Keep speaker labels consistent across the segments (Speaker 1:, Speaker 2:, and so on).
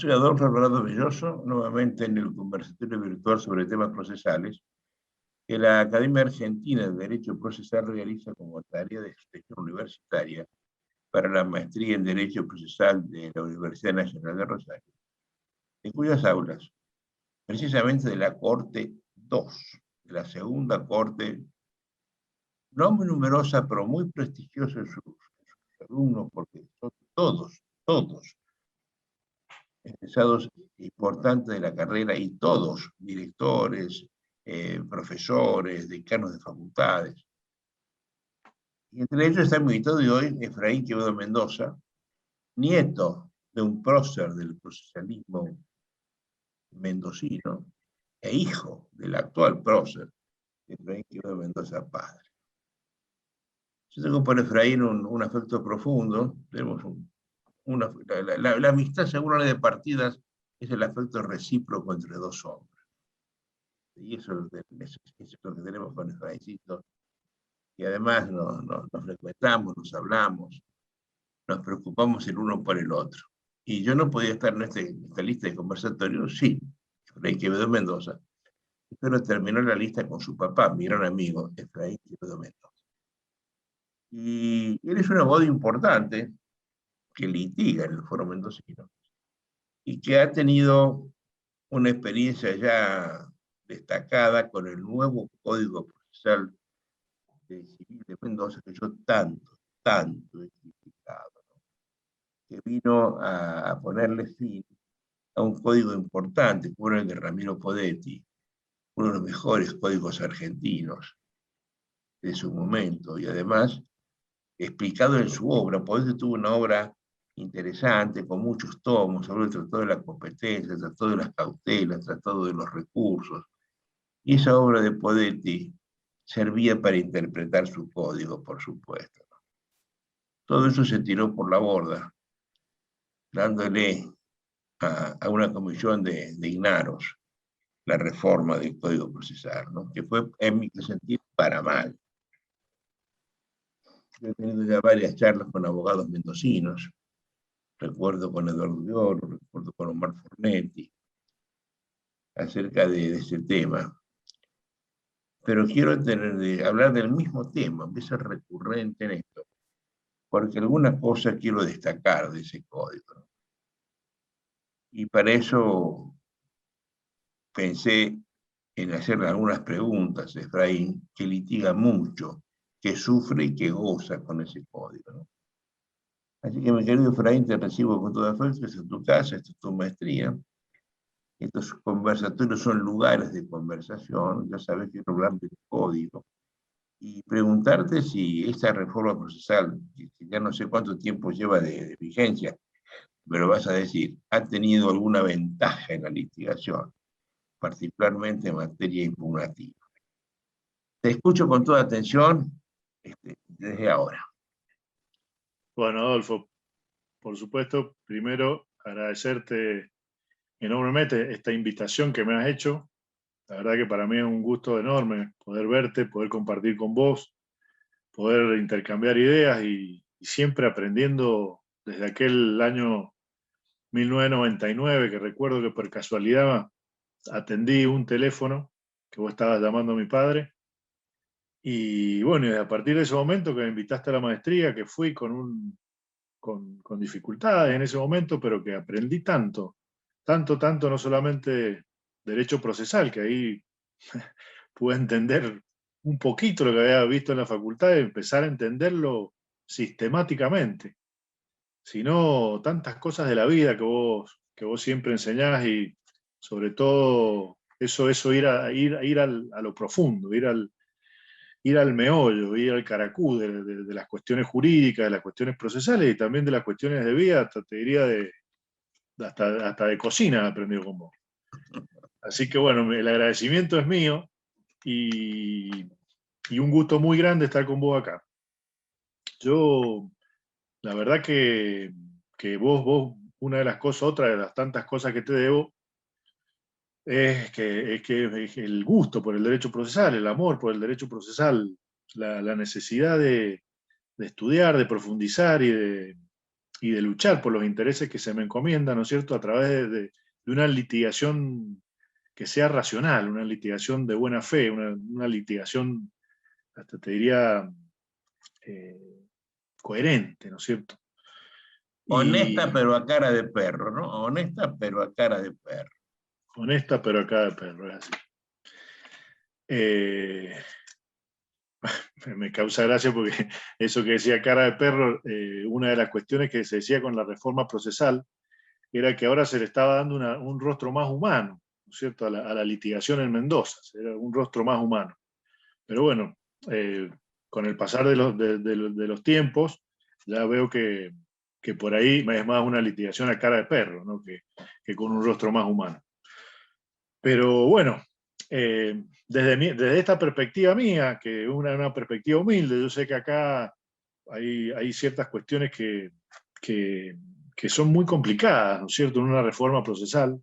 Speaker 1: Soy Adolfo Alvarado Belloso, nuevamente en el conversatorio virtual sobre temas procesales, que la Academia Argentina de Derecho Procesal realiza como tarea de extensión universitaria para la maestría en Derecho Procesal de la Universidad Nacional de Rosario, en cuyas aulas, precisamente de la Corte 2, de la segunda Corte, no muy numerosa, pero muy prestigiosa en sus alumnos, porque son todos egresados importantes de la carrera y todos directores, profesores, decanos de facultades. Y entre ellos está mi invitado de hoy, Efraín Quevedo Mendoza, nieto de un prócer del procesalismo mendocino e hijo del actual prócer, Efraín Quevedo Mendoza padre. Yo tengo por Efraín un afecto profundo, tenemos la amistad, según la ley de partidas, es el afecto recíproco entre dos hombres. Y eso es lo que tenemos con Efraíncito. Y además nos frecuentamos, nos hablamos, nos preocupamos el uno por el otro. Y yo no podía estar en esta lista de conversatorio, sí, Efraín Quevedo Mendoza, pero terminó la lista con su papá, mi gran amigo, Efraín Quevedo Mendoza. Y él es un abogado importante que litiga en el Foro Mendocino y que ha tenido una experiencia ya destacada con el nuevo Código Procesal Civil de Mendoza, que yo tanto he criticado, ¿no? Que vino a ponerle fin a un código importante, como el de Ramiro Podetti, uno de los mejores códigos argentinos de su momento, y además explicado en su obra. Podetti tuvo una obra interesante, con muchos tomos, sobre el Tratado de la Competencia, el Tratado de las Cautelas, el Tratado de los Recursos, y esa obra de Podetti servía para interpretar su código, por supuesto. Todo eso se tiró por la borda, dándole a una comisión de ignaros la reforma del Código Procesal, ¿no? Que fue, en mi sentir, para mal. Yo he tenido ya varias charlas con abogados mendocinos, recuerdo con Eduardo de Oro, recuerdo con Omar Fornetti, acerca de ese tema. Pero quiero hablar del mismo tema, voy a ser recurrente en esto, porque algunas cosas quiero destacar de ese código, ¿no? Y para eso pensé en hacerle algunas preguntas a Efraín, que litiga mucho, que sufre y que goza con ese código, ¿no? Así que, mi querido Efraín, te recibo con todo afecto. Esta es tu casa, esta es tu maestría. Estos conversatorios son lugares de conversación. Ya sabes que quiero hablar del código y preguntarte si esta reforma procesal, que ya no sé cuánto tiempo lleva de vigencia, pero vas a decir, ha tenido alguna ventaja en la litigación, particularmente en materia impugnativa. Te escucho con toda atención desde ahora.
Speaker 2: Bueno, Adolfo, por supuesto, primero agradecerte enormemente esta invitación que me has hecho. La verdad que para mí es un gusto enorme poder verte, poder compartir con vos, poder intercambiar ideas y siempre aprendiendo desde aquel año 1999, que recuerdo que por casualidad atendí un teléfono que vos estabas llamando a mi padre. Y bueno, y a partir de ese momento que me invitaste a la maestría, que fui con dificultades en ese momento, pero que aprendí tanto, no solamente derecho procesal, que ahí pude entender un poquito lo que había visto en la facultad y empezar a entenderlo sistemáticamente, sino tantas cosas de la vida que vos siempre enseñás y sobre todo eso ir a lo profundo, ir al meollo, ir al caracú de las cuestiones jurídicas, de las cuestiones procesales y también de las cuestiones de vida, hasta te diría hasta de cocina he aprendido con vos. Así que bueno, el agradecimiento es mío y un gusto muy grande estar con vos acá. Yo, la verdad que vos, una de las cosas, otra de las tantas cosas que te debo, es que el gusto por el derecho procesal, el amor por el derecho procesal, la necesidad de estudiar, de profundizar y y de luchar por los intereses que se me encomiendan, ¿no es cierto?, a través de una litigación que sea racional, una litigación de buena fe, una litigación, hasta te diría, coherente, ¿no es cierto?
Speaker 1: Honesta,
Speaker 2: Y
Speaker 1: pero a cara de perro, ¿no? Honesta, pero a cara de perro.
Speaker 2: honesta, pero a cada perro, es así. Me causa gracia porque eso que decía cara de perro, una de las cuestiones que se decía con la reforma procesal era que ahora se le estaba dando un rostro más humano, ¿no es cierto?, a la litigación en Mendoza, era un rostro más humano. Pero bueno, con el pasar de los tiempos, ya veo que por ahí es más una litigación a cara de perro, ¿no?, que con un rostro más humano. Pero bueno, desde esta perspectiva mía, que es una perspectiva humilde, yo sé que acá hay ciertas cuestiones que son muy complicadas, ¿no es cierto?, en una reforma procesal.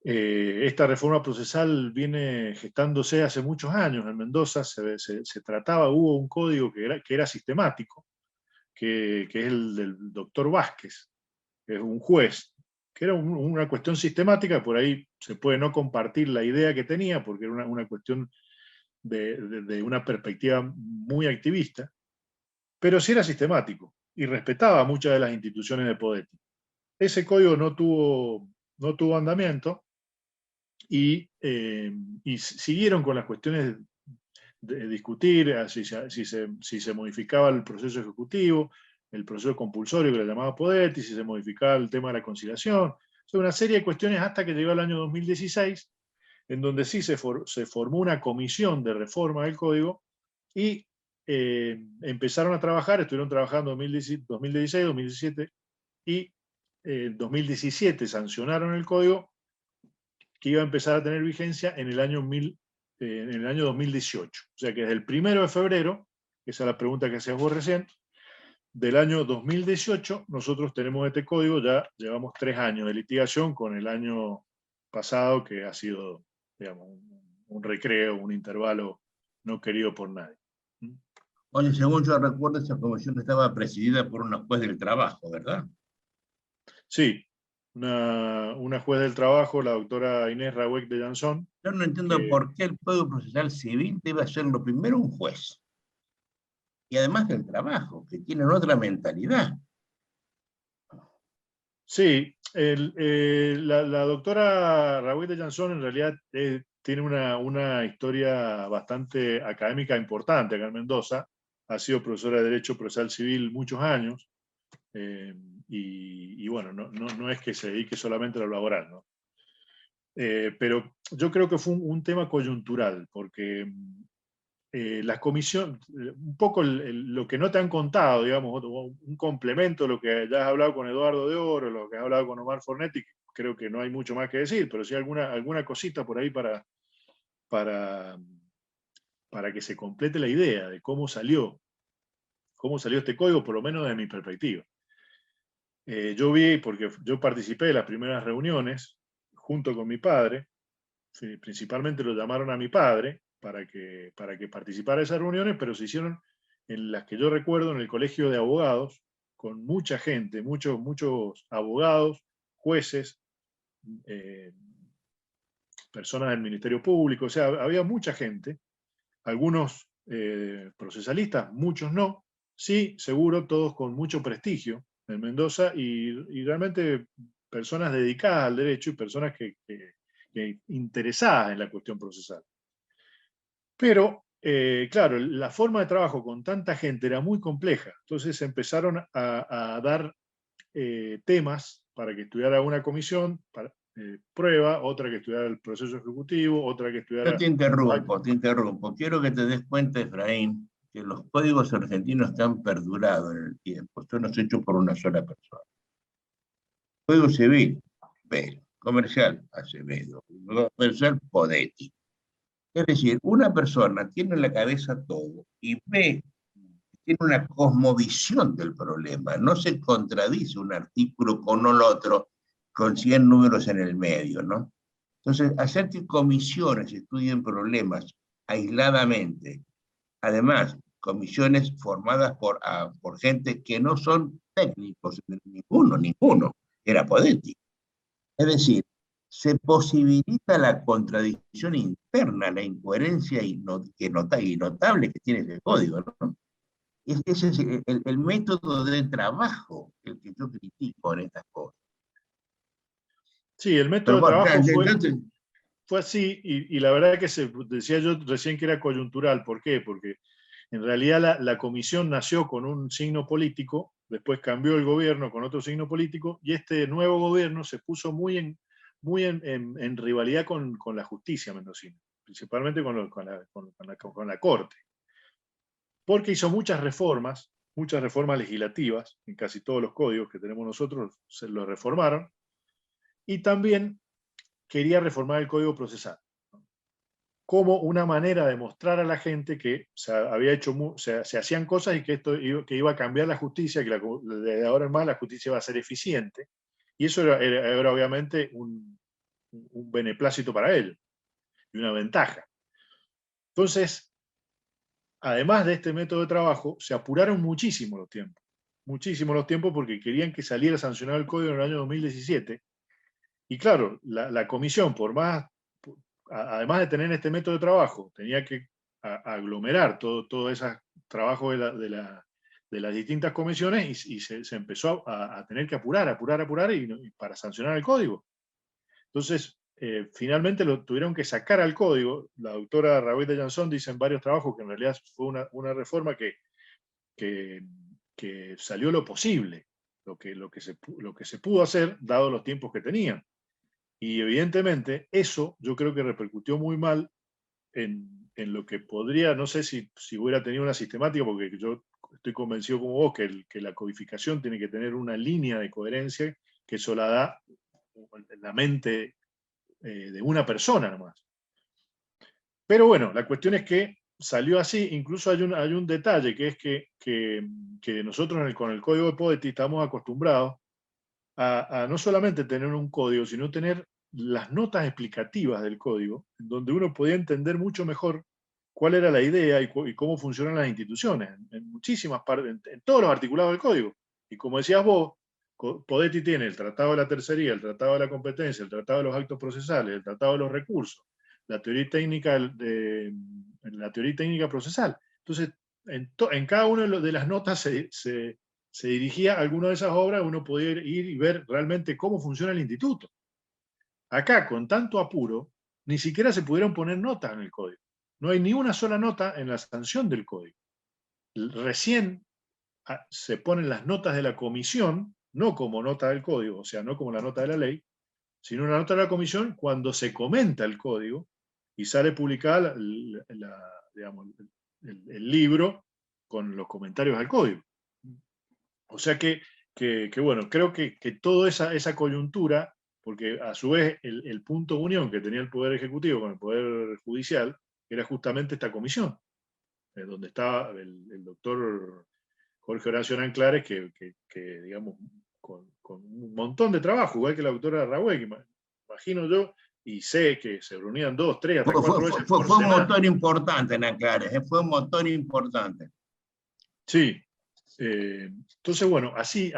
Speaker 2: Esta reforma procesal viene gestándose hace muchos años en Mendoza. Se trataba, hubo un código que era sistemático, que es el del doctor Vázquez, que es un juez, que era una cuestión sistemática. Por ahí se puede no compartir la idea que tenía, porque era una cuestión de una perspectiva muy activista, pero sí era sistemático y respetaba muchas de las instituciones de Podetti. Ese código no tuvo andamiento, y siguieron con las cuestiones de discutir si se modificaba el proceso ejecutivo, el proceso compulsorio que le llamaba Podetti, si se modificaba el tema de la conciliación. O sea, una serie de cuestiones hasta que llegó el año 2016, en donde sí se formó una comisión de reforma del código y empezaron a trabajar, estuvieron trabajando en 2016, 2017 y en 2017 sancionaron el código, que iba a empezar a tener vigencia en el año 2018. O sea que desde el 1 de febrero, esa es la pregunta que hacías vos recién, del año 2018 nosotros tenemos este código. Ya llevamos 3 años de litigación, con el año pasado que ha sido, digamos, un recreo, un intervalo no querido por nadie.
Speaker 1: Oye, según yo recuerdo, esa comisión estaba presidida por una juez del trabajo, ¿verdad?
Speaker 2: Sí, una juez del trabajo, la doctora Inés Rahuec de Jansón.
Speaker 1: Yo no entiendo por qué el Código Procesal Civil debe hacerlo primero un juez. Y además del trabajo, que tienen otra mentalidad.
Speaker 2: Sí, la doctora Rahuec de Jansón en realidad tiene una historia bastante académica importante acá en Mendoza. Ha sido profesora de Derecho Procesal Civil muchos años, y bueno, no es que se dedique solamente a lo laboral, ¿no? Pero yo creo que fue un tema coyuntural, porque la comisión, un poco lo que no te han contado, digamos, un complemento a lo que ya has hablado con Eduardo de Oro, lo que has hablado con Omar Fornetti, creo que no hay mucho más que decir, pero sí alguna cosita por ahí para que se complete la idea de cómo salió este código, por lo menos desde mi perspectiva. Yo vi, porque yo participé de las primeras reuniones junto con mi padre. Principalmente lo llamaron a mi padre para que participara de esas reuniones, pero se hicieron, en las que yo recuerdo, en el colegio de abogados, con mucha gente, muchos abogados, jueces, eh, personas del Ministerio Público. O sea, había mucha gente, algunos procesalistas, muchos no, sí, seguro, todos con mucho prestigio en Mendoza, y realmente personas dedicadas al derecho y personas que interesadas en la cuestión procesal. Pero, claro, la forma de trabajo con tanta gente era muy compleja. Entonces empezaron a dar temas para que estudiara una comisión, prueba, otra que estudiara el proceso ejecutivo, otra que
Speaker 1: Yo
Speaker 2: estudiara...
Speaker 1: te interrumpo. Quiero que te des cuenta, Efraín, que los códigos argentinos que han perdurado en el tiempo son los hechos por una sola persona. Código Civil, Pérez. Comercial, Acevedo. Comercial, Podetti. Es decir, una persona tiene en la cabeza todo y ve, tiene una cosmovisión del problema. No se contradice un artículo con el otro, con 100 números en el medio, ¿no? Entonces, hacer que comisiones estudien problemas aisladamente, además, comisiones formadas por gente que no son técnicos, ninguno, era Podetti. Es decir, se posibilita la contradicción interna, la incoherencia notable que tiene ese código, ¿no? Ese es el método de trabajo el que yo critico en estas cosas.
Speaker 2: Sí, el método de trabajo fue así, y la verdad que decía yo recién que era coyuntural. ¿Por qué? Porque en realidad la comisión nació con un signo político, después cambió el gobierno con otro signo político, y este nuevo gobierno se puso muy en rivalidad con la justicia mendocina, principalmente con la Corte, porque hizo muchas reformas legislativas, en casi todos los códigos que tenemos nosotros se los reformaron, y también quería reformar el Código Procesal como una manera de mostrar a la gente que se hacían cosas y que que iba a cambiar la justicia, que de ahora en más la justicia iba a ser eficiente, y eso era obviamente un beneplácito para él y una ventaja. Entonces, además de este método de trabajo, se apuraron muchísimo los tiempos porque querían que saliera sancionado el código en el año 2017, y claro, la comisión, además de tener este método de trabajo, tenía que aglomerar todo ese trabajo de las distintas comisiones, y se empezó a tener que apurar y para sancionar el código. Entonces, finalmente lo tuvieron que sacar al código. La doctora Raúl de Jansson dice en varios trabajos que en realidad fue una reforma que salió lo posible, lo que se pudo hacer dado los tiempos que tenían. Y evidentemente eso yo creo que repercutió muy mal en lo que podría, no sé si hubiera tenido una sistemática, porque yo estoy convencido como vos que la codificación tiene que tener una línea de coherencia, que eso la da la mente de una persona nomás. Pero bueno, la cuestión es que salió así. Incluso hay un detalle, que es que nosotros con el código de Podetti estamos acostumbrados a no solamente tener un código, sino tener las notas explicativas del código, donde uno podía entender mucho mejor cuál era la idea y cómo funcionan las instituciones, en muchísimas partes, en todos los articulados del código. Y como decías vos, Podetti tiene el Tratado de la Tercería, el Tratado de la Competencia, el Tratado de los Actos Procesales, el Tratado de los Recursos, la teoría técnica procesal. Entonces, en cada una de las notas se dirigía a alguna de esas obras, uno podía ir y ver realmente cómo funciona el instituto. Acá, con tanto apuro, ni siquiera se pudieron poner notas en el código. No hay ni una sola nota en la sanción del código. Recién se ponen las notas de la comisión, no como nota del código, o sea, no como la nota de la ley, sino una nota de la comisión cuando se comenta el código y sale publicada digamos, el libro con los comentarios al código. O sea que bueno, creo que toda esa coyuntura, porque a su vez el punto de unión que tenía el Poder Ejecutivo con el Poder Judicial era justamente esta comisión, donde estaba el doctor Jorge Horacio Anclares, que digamos, con un montón de trabajo, igual que la doctora Raúl, que imagino yo, y sé que se reunían 2, 3, hasta 4 veces por semana.
Speaker 1: Fue un motor importante en Anclares, fue un motor importante.
Speaker 2: Sí. Entonces, bueno, así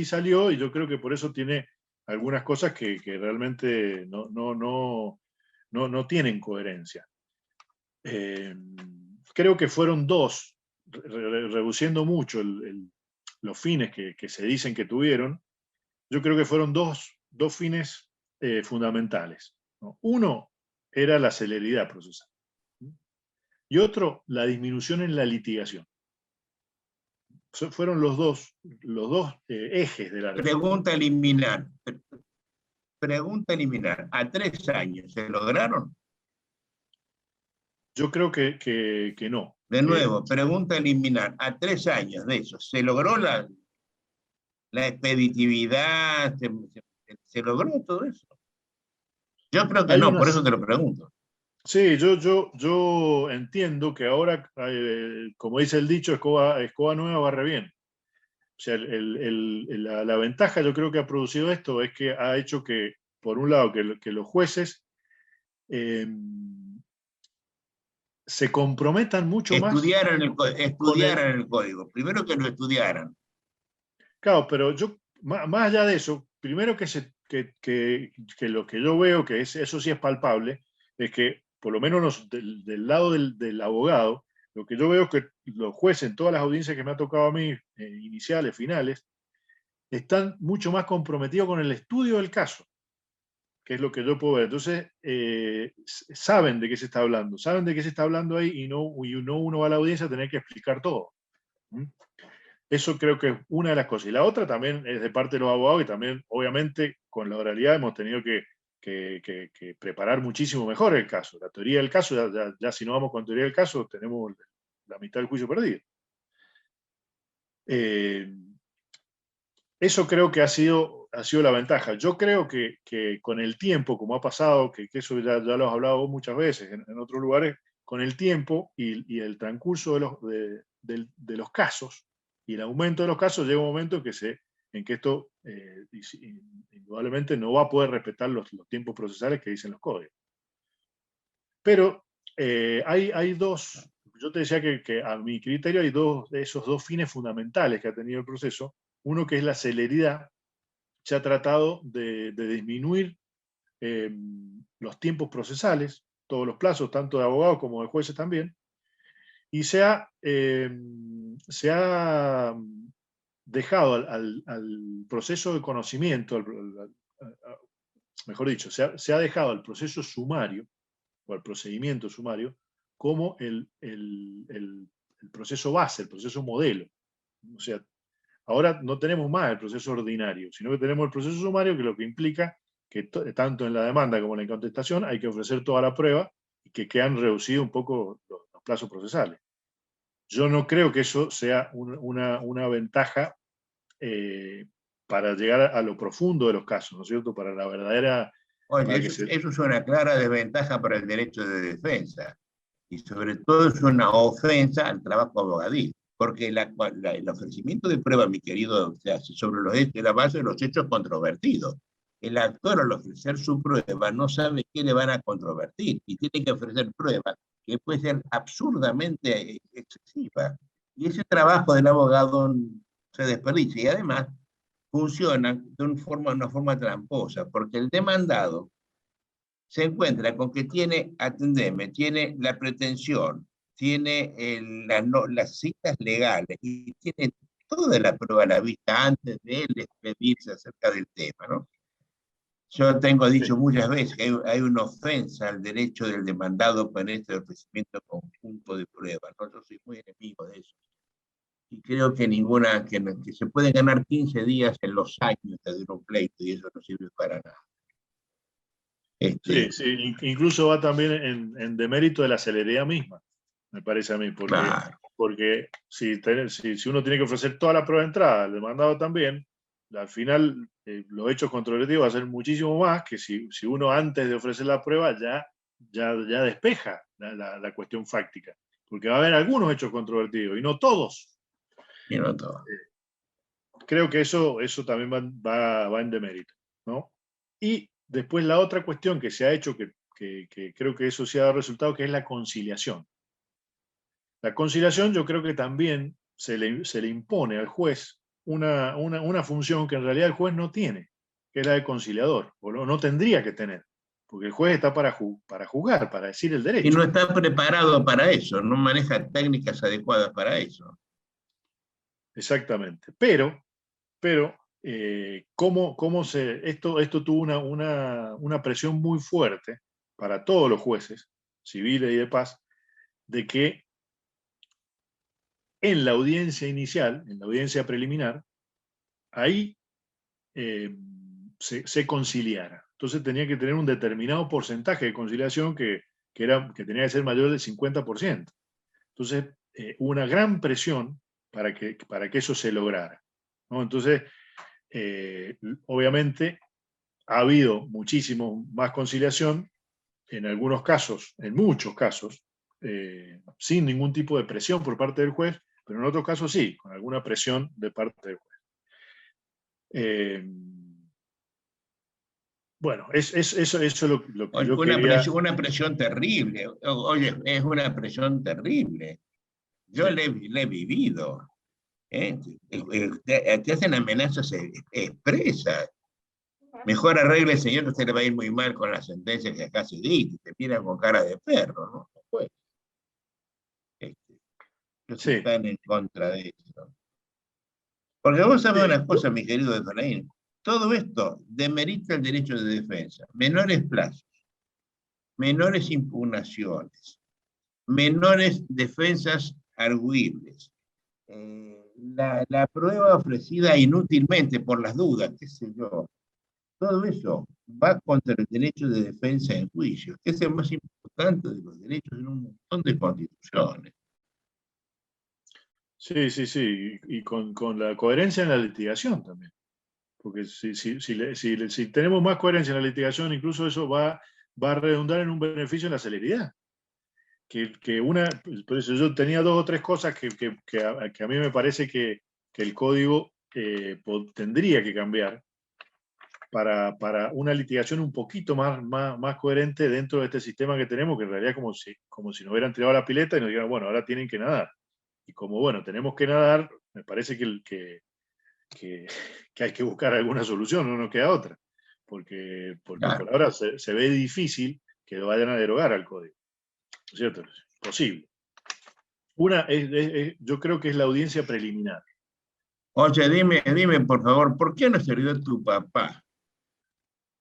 Speaker 2: salió, y yo creo que por eso tiene algunas cosas que realmente no tienen coherencia. Creo que fueron dos, reduciendo mucho los fines que se dicen que tuvieron. Yo creo que fueron dos fines fundamentales, ¿no? Uno era la celeridad procesal, y otro, la disminución en la litigación. Fueron los dos ejes de la reforma.
Speaker 1: Pregunta eliminar. ¿A 3 años se lograron?
Speaker 2: Yo creo que no.
Speaker 1: De nuevo, pregunta eliminar. ¿A 3 años de eso se logró la expeditividad? ¿Se logró todo eso? Yo creo que no, por eso te lo pregunto.
Speaker 2: Sí, yo entiendo que ahora, como dice el dicho, escoba nueva barre bien. O sea, la ventaja, yo creo, que ha producido esto es que ha hecho que, por un lado, que los jueces se comprometan mucho más.
Speaker 1: Estudiaran el código. Primero que lo estudiaran.
Speaker 2: Claro, pero yo, más allá de eso, primero que lo que yo veo, que eso sí es palpable, es que por lo menos del lado del abogado, lo que yo veo es que los jueces en todas las audiencias que me ha tocado a mí, iniciales, finales, están mucho más comprometidos con el estudio del caso, que es lo que yo puedo ver. Entonces, saben de qué se está hablando, saben de qué se está hablando ahí y no uno va a la audiencia a tener que explicar todo. ¿Mm? Eso creo que es una de las cosas. Y la otra también es de parte de los abogados, y también, obviamente, con la oralidad hemos tenido que preparar muchísimo mejor el caso. La teoría del caso, ya si no vamos con teoría del caso, tenemos la mitad del juicio perdido. Eso creo que ha sido la ventaja. Yo creo que con el tiempo, como ha pasado, que eso ya lo has hablado vos muchas veces en otros lugares, con el tiempo y el transcurso de los casos y el aumento de los casos, llega un momento en que esto indudablemente no va a poder respetar los tiempos procesales que dicen los códigos. Pero hay dos, yo te decía que a mi criterio hay esos dos fines fundamentales que ha tenido el proceso. Uno, que es la celeridad. Se ha tratado de disminuir los tiempos procesales, todos los plazos, tanto de abogados como de jueces también, y se ha dejado al proceso de conocimiento, mejor dicho, se ha dejado al proceso sumario o al procedimiento sumario como el proceso base, el proceso modelo. O sea, ahora no tenemos más el proceso ordinario, sino que tenemos el proceso sumario, que lo que implica que tanto en la demanda como en la contestación hay que ofrecer toda la prueba y que han reducido un poco los plazos procesales. Yo no creo que eso sea una ventaja para llegar a lo profundo de los casos, ¿no es cierto? Para la verdadera...
Speaker 1: Oye, eso es una clara desventaja para el derecho de defensa. Y sobre todo es una ofensa al trabajo abogadil, porque el ofrecimiento de prueba, mi querido, se hace sobre los hechos, la base de los hechos controvertidos. El actor, al ofrecer su prueba, no sabe qué le van a controvertir y tiene que ofrecer pruebas que puede ser absurdamente excesiva. Y ese trabajo del abogado se desperdicia, y además funciona de una forma tramposa, porque el demandado se encuentra con que tiene, atendeme, tiene la pretensión, tiene las citas legales y tiene toda la prueba a la vista antes de él expedirse acerca del tema, ¿no? Yo tengo dicho muchas veces que hay una ofensa al derecho del demandado con este ofrecimiento conjunto de pruebas, ¿no? Yo soy muy enemigo de eso. Y creo que que se pueden ganar 15 días en los años de un pleito, y eso no sirve para nada.
Speaker 2: Sí, incluso va también en demérito de la celeridad misma, me parece a mí, porque si uno tiene que ofrecer toda la prueba de entrada, el demandado también, al final los hechos controvertidos va a ser muchísimo más que si uno antes de ofrecer la prueba ya despeja la cuestión fáctica, porque va a haber algunos hechos controvertidos y no todos.
Speaker 1: Y no todos.
Speaker 2: Creo que eso también va en demérito, ¿no? Y después la otra cuestión que se ha hecho, que creo que eso sí ha dado resultado, que es la conciliación. La conciliación yo creo que también se le impone al juez una función que en realidad el juez no tiene, que es la de conciliador, o no tendría que tener, porque el juez está para juzgar, para decir el derecho.
Speaker 1: Y no está preparado para eso, no maneja técnicas adecuadas para eso.
Speaker 2: Exactamente. Pero esto tuvo una presión muy fuerte para todos los jueces civiles y de paz, de que en la audiencia inicial, en la audiencia preliminar, ahí se conciliara. Entonces tenía que tener un determinado porcentaje de conciliación que tenía que ser mayor del 50%. Entonces hubo una gran presión para que eso se lograra, ¿no? Entonces, obviamente, ha habido muchísimo más conciliación, en algunos casos, en muchos casos, sin ningún tipo de presión por parte del juez, pero en otros casos sí, con alguna presión de parte del juez. Bueno, eso es lo que yo quería...
Speaker 1: Una presión terrible. Oye, es una presión terrible. Yo sí. le he vivido. ¿eh? Te hacen amenazas expresas. Mejor arregle, señor, que usted le va a ir muy mal con la sentencia que acá se dicta. Te miran con cara de perro, ¿no? Pues, ellos
Speaker 2: Sí,
Speaker 1: están en contra de eso. Porque vos sabés
Speaker 2: sí,
Speaker 1: una cosa, mi querido Efraín, todo esto demerita el derecho de defensa. Menores plazos, menores impugnaciones, menores defensas arguibles. La prueba ofrecida inútilmente por las dudas, qué sé yo, todo eso va contra el derecho de defensa en juicio, que es el más importante de los derechos en un montón de constituciones.
Speaker 2: sí, sí, sí, y con la coherencia en la litigación también. Porque si tenemos más coherencia en la litigación, incluso eso va a redundar en un beneficio en la celeridad. Por eso yo tenía dos o tres cosas que a mí me parece que el código tendría que cambiar para una litigación un poquito más coherente dentro de este sistema que tenemos, que en realidad es como si nos hubieran tirado a la pileta y nos dijeran, bueno, ahora tienen que nadar. Y como, bueno, tenemos que nadar, me parece que, que hay que buscar alguna solución, no nos queda otra. Porque por
Speaker 1: Claro.
Speaker 2: ahora se ve difícil que vayan a derogar al código. ¿No es cierto? Es posible. Una yo creo que es la audiencia preliminar.
Speaker 1: Oye, dime, por favor, ¿por qué no se olvidó tu papá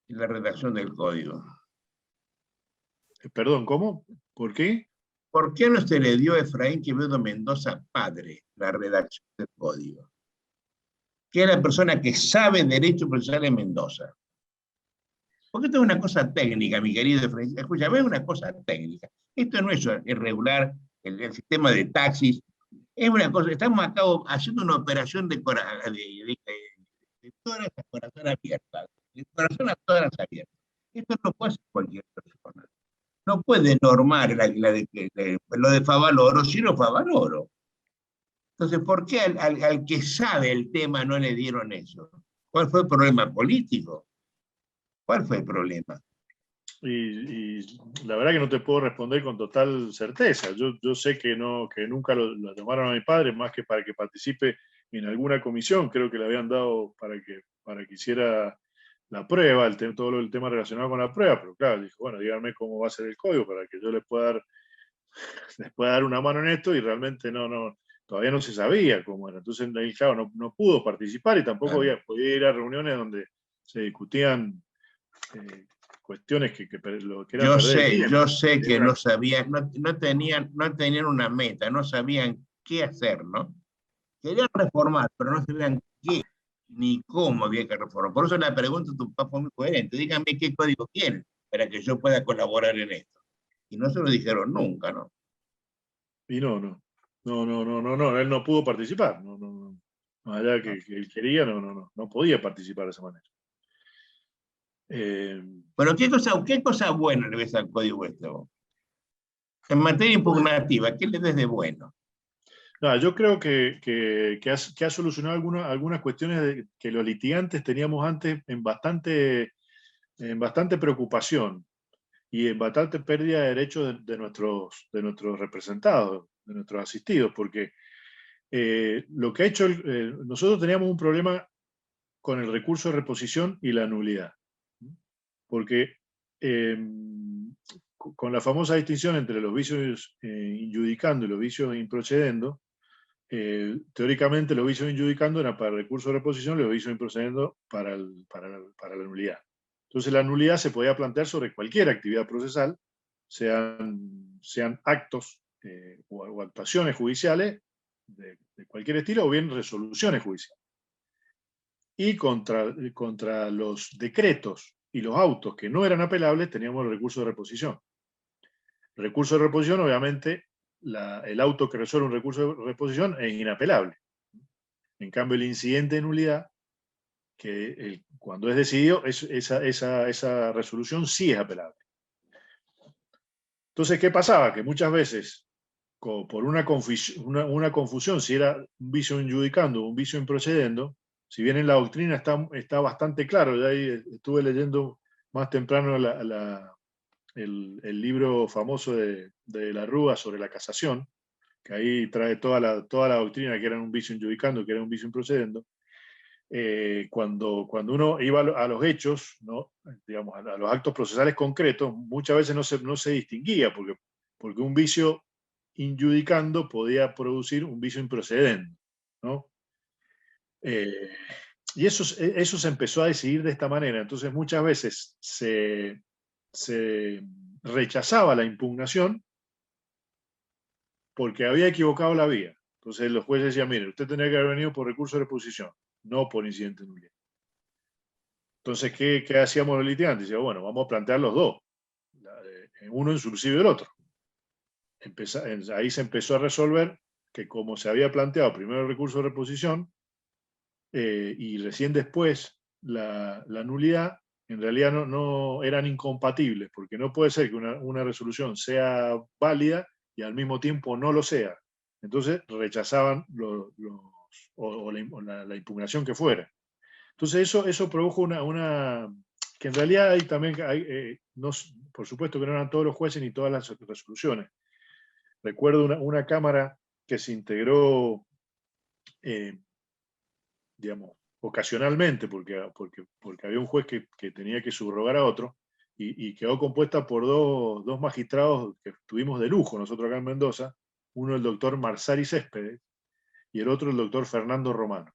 Speaker 1: en la redacción del código?
Speaker 2: Perdón, ¿cómo? ¿Por qué?
Speaker 1: ¿Por qué no se le dio a Efraín Quevedo Mendoza padre la redacción del código? Que es la persona que sabe derecho procesal en Mendoza. Porque esto es una cosa técnica, mi querido Efraín. Escúchame, es una cosa técnica. Esto no es irregular, el sistema de taxis. Es una cosa, estamos acá haciendo una operación de todas las corazones abiertas. De corazón a todas las abiertas. Esto no puede hacer cualquier persona. No puede normar lo de Favaloro, sino Favaloro. Entonces, ¿por qué al que sabe el tema no le dieron eso? ¿Cuál fue el problema político? ¿Cuál fue el problema?
Speaker 2: Y la verdad que no te puedo responder con total certeza. Yo sé que nunca lo llamaron a mi padre, más que para que participe en alguna comisión. Creo que le habían dado para que hiciera la prueba, todo el tema relacionado con la prueba, pero claro, dijo, bueno, díganme cómo va a ser el código para que yo les pueda dar una mano en esto, y realmente todavía no se sabía cómo era. Entonces, él, claro, no pudo participar y tampoco
Speaker 1: Claro.
Speaker 2: podía ir a reuniones donde se discutían cuestiones que eran perder el tiempo.
Speaker 1: Yo sé
Speaker 2: Era
Speaker 1: que
Speaker 2: una-
Speaker 1: no sabían, no tenían una meta, no sabían qué hacer, ¿no? Querían reformar, pero no sabían qué ni cómo había que reformar. Por eso la pregunta de tu papá fue muy coherente. Díganme qué código quieren para que yo pueda colaborar en esto. Y no se lo dijeron nunca, ¿no?
Speaker 2: y no, él no pudo participar. No. Más allá
Speaker 1: No.
Speaker 2: que él quería, no podía participar de esa manera. Eh,
Speaker 1: Pero qué cosa buena le ves al código este vos? En materia impugnativa, ¿qué le ves de bueno?
Speaker 2: yo creo que ha solucionado algunas cuestiones que los litigantes teníamos antes en bastante preocupación y en bastante pérdida de derechos de nuestros representados, de nuestros asistidos, porque lo que ha hecho, nosotros teníamos un problema con el recurso de reposición y la nulidad, porque eh, con la famosa distinción entre los vicios injudicando y los vicios improcedendo, teóricamente los vicios injudicando eran para el recurso de reposición y los vicios improcedendo para la nulidad. Entonces la nulidad se podía plantear sobre cualquier actividad procesal, sean actos o actuaciones judiciales de cualquier estilo, o bien resoluciones judiciales. Y contra los decretos y los autos que no eran apelables, teníamos el recurso de reposición. El recurso de reposición, obviamente, el auto que resuelve un recurso de reposición es inapelable. En cambio, el incidente de nulidad, cuando es decidido, esa resolución sí es apelable. Entonces, ¿qué pasaba? Que muchas veces, por una confusión, si era un vicio injudicando o un vicio improcedendo, si bien en la doctrina está bastante claro, ya ahí estuve leyendo más temprano el libro famoso de la Rúa sobre la casación, que ahí trae toda la doctrina que era un vicio judicando, que era un vicio procedendo, cuando uno iba a los hechos, ¿no? Digamos, a los actos procesales concretos, muchas veces no se distinguía, porque un vicio injudicando podía producir un vicio improcedendo, ¿no? Y eso se empezó a decidir de esta manera. Entonces muchas veces se rechazaba la impugnación porque había equivocado la vía. Entonces los jueces decían, mire, usted tenía que haber venido por recurso de reposición, no por incidente de nulidad. Entonces, ¿qué hacíamos los litigantes? Decían, bueno, vamos a plantear los dos, uno en subsidio del otro. Ahí se empezó a resolver que como se había planteado primero el recurso de reposición y recién después la nulidad, en realidad no eran incompatibles, porque no puede ser que una resolución sea válida y al mismo tiempo no lo sea. Entonces rechazaban la impugnación que fuera. Entonces eso produjo que en realidad hay también, no, por supuesto que no eran todos los jueces ni todas las resoluciones. Recuerdo una cámara que se integró, digamos, ocasionalmente, porque había un juez que tenía que subrogar a otro, y quedó compuesta por dos magistrados que tuvimos de lujo nosotros acá en Mendoza, uno el doctor Marsari Céspedes y el otro el doctor Fernando Romano,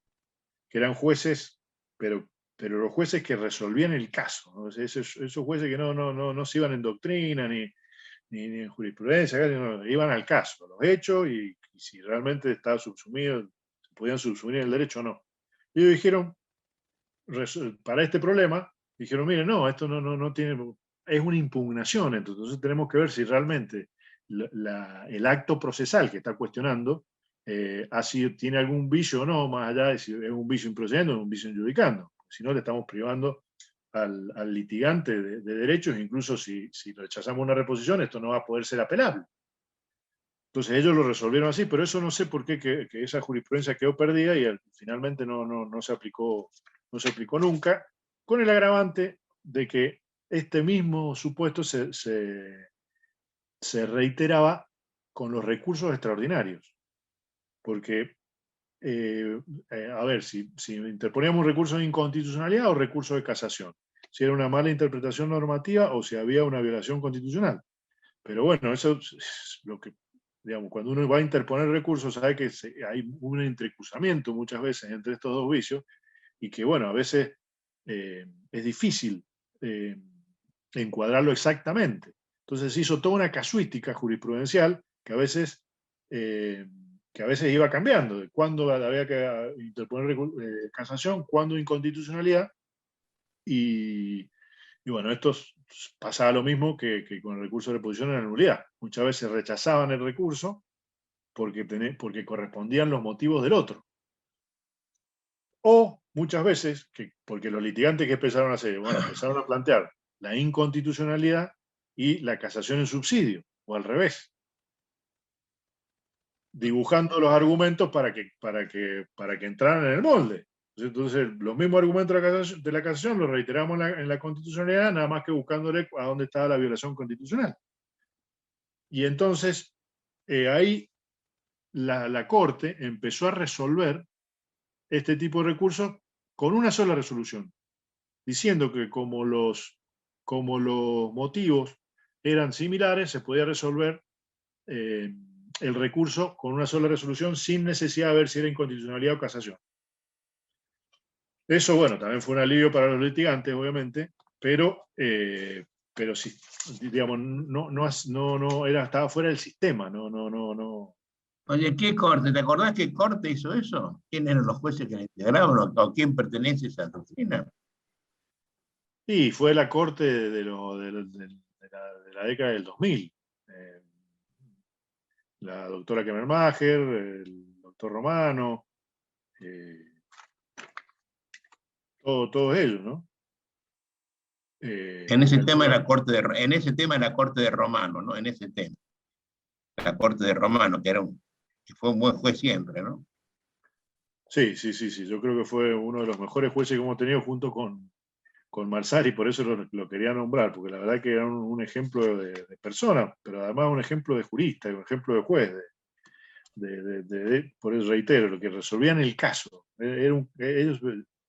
Speaker 2: que eran jueces, pero los jueces que resolvían el caso, ¿no? Esos jueces que no se iban en doctrina ni en jurisprudencia, iban al caso, a los hechos y si realmente estaba subsumido, se podían subsumir en el derecho o no. Y ellos dijeron, para este problema, dijeron, mire, no, esto no tiene, es una impugnación, entonces tenemos que ver si realmente el acto procesal que está cuestionando tiene algún vicio o no, más allá de si es un vicio improcedendo o un vicio injudicando. Si no, le estamos privando al litigante de derechos, incluso si rechazamos una reposición, esto no va a poder ser apelable. Entonces ellos lo resolvieron así, pero eso no sé por qué que esa jurisprudencia quedó perdida y finalmente no se aplicó nunca, con el agravante de que este mismo supuesto se reiteraba con los recursos extraordinarios. Porque, a ver, si interponíamos recursos de inconstitucionalidad o recursos de casación, si era una mala interpretación normativa o si había una violación constitucional. Pero bueno, eso es lo que, digamos, cuando uno va a interponer recursos, sabe que hay un entrecruzamiento muchas veces entre estos dos vicios y que, bueno, a veces es difícil encuadrarlo exactamente. Entonces se hizo toda una casuística jurisprudencial que a veces iba cambiando, de cuándo había que interponer casación, cuándo inconstitucionalidad, y bueno, esto pasaba lo mismo que con el recurso de reposición en la nulidad. Muchas veces rechazaban el recurso porque correspondían los motivos del otro. O muchas veces, porque los litigantes que empezaron a hacer, bueno, empezaron a plantear la inconstitucionalidad y la casación en subsidio, o al revés, dibujando los argumentos para que entraran en el molde. Entonces, los mismos argumentos de la casación los reiteramos en la constitucionalidad, nada más que buscándole a dónde estaba la violación constitucional. Y entonces, ahí la Corte empezó a resolver este tipo de recursos con una sola resolución, diciendo que como los motivos eran similares, se podía resolver el recurso con una sola resolución sin necesidad de ver si era inconstitucionalidad o casación. Eso, bueno, también fue un alivio para los litigantes, obviamente, pero sí, digamos, estaba fuera del sistema, no.
Speaker 1: Oye, ¿qué corte? ¿Te acordás qué corte hizo eso? ¿Quién eran los jueces que la integraban o a quién pertenece esa doctrina?
Speaker 2: Y fue la corte de la década del 2000. La doctora Kemmermacher, el doctor Romano, todos ellos, ¿no?
Speaker 1: En ese tema de la corte de Romano, ¿no? En ese tema. La corte de Romano, que fue un buen juez siempre, ¿no?
Speaker 2: Sí. Yo creo que fue uno de los mejores jueces que hemos tenido junto con Marsari, por eso lo quería nombrar, porque la verdad que era un ejemplo de persona, pero además un ejemplo de jurista, un ejemplo de juez, por eso reitero, lo que resolvían el caso. Ellos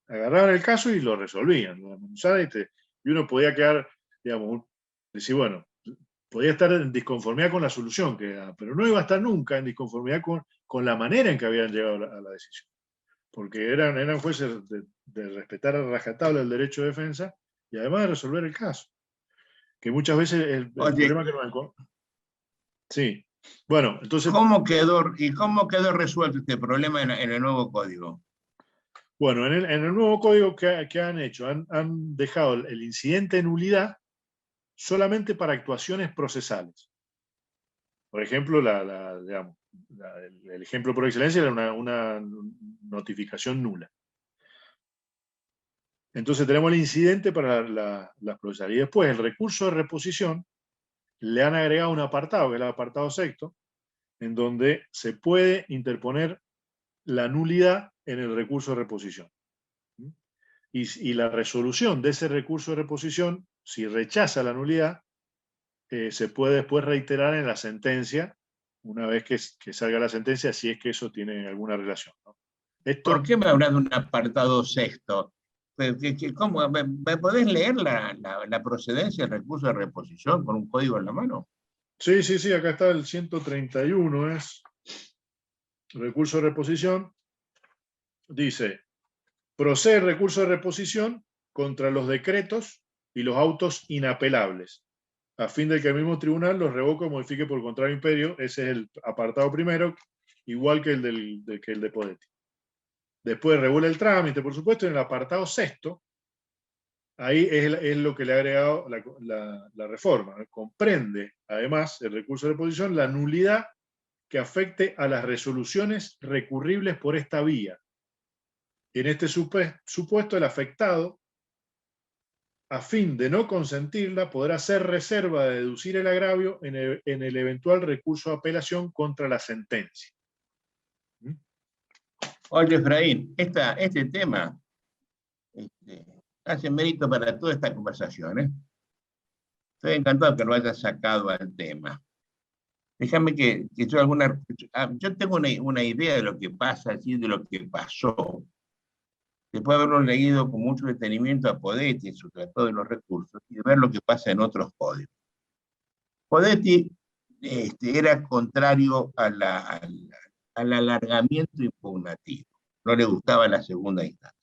Speaker 2: agarraban el caso y lo resolvían. Y uno podía quedar, digamos, decir, bueno, podía estar en disconformidad con la solución que daba, pero no iba a estar nunca en disconformidad con la manera en que habían llegado a la decisión. Porque eran jueces de respetar a rajatabla el derecho de defensa y además de resolver el caso. Que muchas veces el problema que nos encontramos. Sí. Bueno, entonces.
Speaker 1: ¿Cómo quedó resuelto este problema en el nuevo código?
Speaker 2: Bueno, en el nuevo código que han hecho, han dejado el incidente de nulidad solamente para actuaciones procesales. Por ejemplo, digamos, el ejemplo por excelencia era una notificación nula. Entonces tenemos el incidente para las procesales. Y después el recurso de reposición le han agregado un apartado, que es el apartado sexto, en donde se puede interponer la nulidad en el recurso de reposición. Y la resolución de ese recurso de reposición, si rechaza la nulidad, se puede después reiterar en la sentencia, una vez que salga la sentencia, si es que eso tiene alguna relación, ¿no?
Speaker 1: ¿Por qué me hablas de un apartado sexto? ¿Cómo? ¿Me podés leer la procedencia del recurso de reposición con un código en la mano?
Speaker 2: Sí, acá está el 131, es recurso de reposición. Dice, procede el recurso de reposición contra los decretos y los autos inapelables, a fin de que el mismo tribunal los revoque o modifique por contrario imperio. Ese es el apartado primero, igual que el de Podetti. Después regula el trámite, por supuesto, en el apartado sexto, ahí es lo que le ha agregado la reforma. Comprende, además, el recurso de reposición, la nulidad que afecte a las resoluciones recurribles por esta vía. En este supuesto, el afectado, a fin de no consentirla, podrá hacer reserva de deducir el agravio en el eventual recurso de apelación contra la sentencia.
Speaker 1: Oye, Efraín, este tema hace mérito para toda esta conversación, ¿eh? Estoy encantado que lo hayas sacado al tema. Déjame que yo tengo una idea de lo que pasa, así, de lo que pasó. Después de haberlo leído con mucho detenimiento a Podetti en su Tratado de los Recursos y de ver lo que pasa en otros códigos. Podetti era contrario al alargamiento impugnativo. No le gustaba la segunda instancia.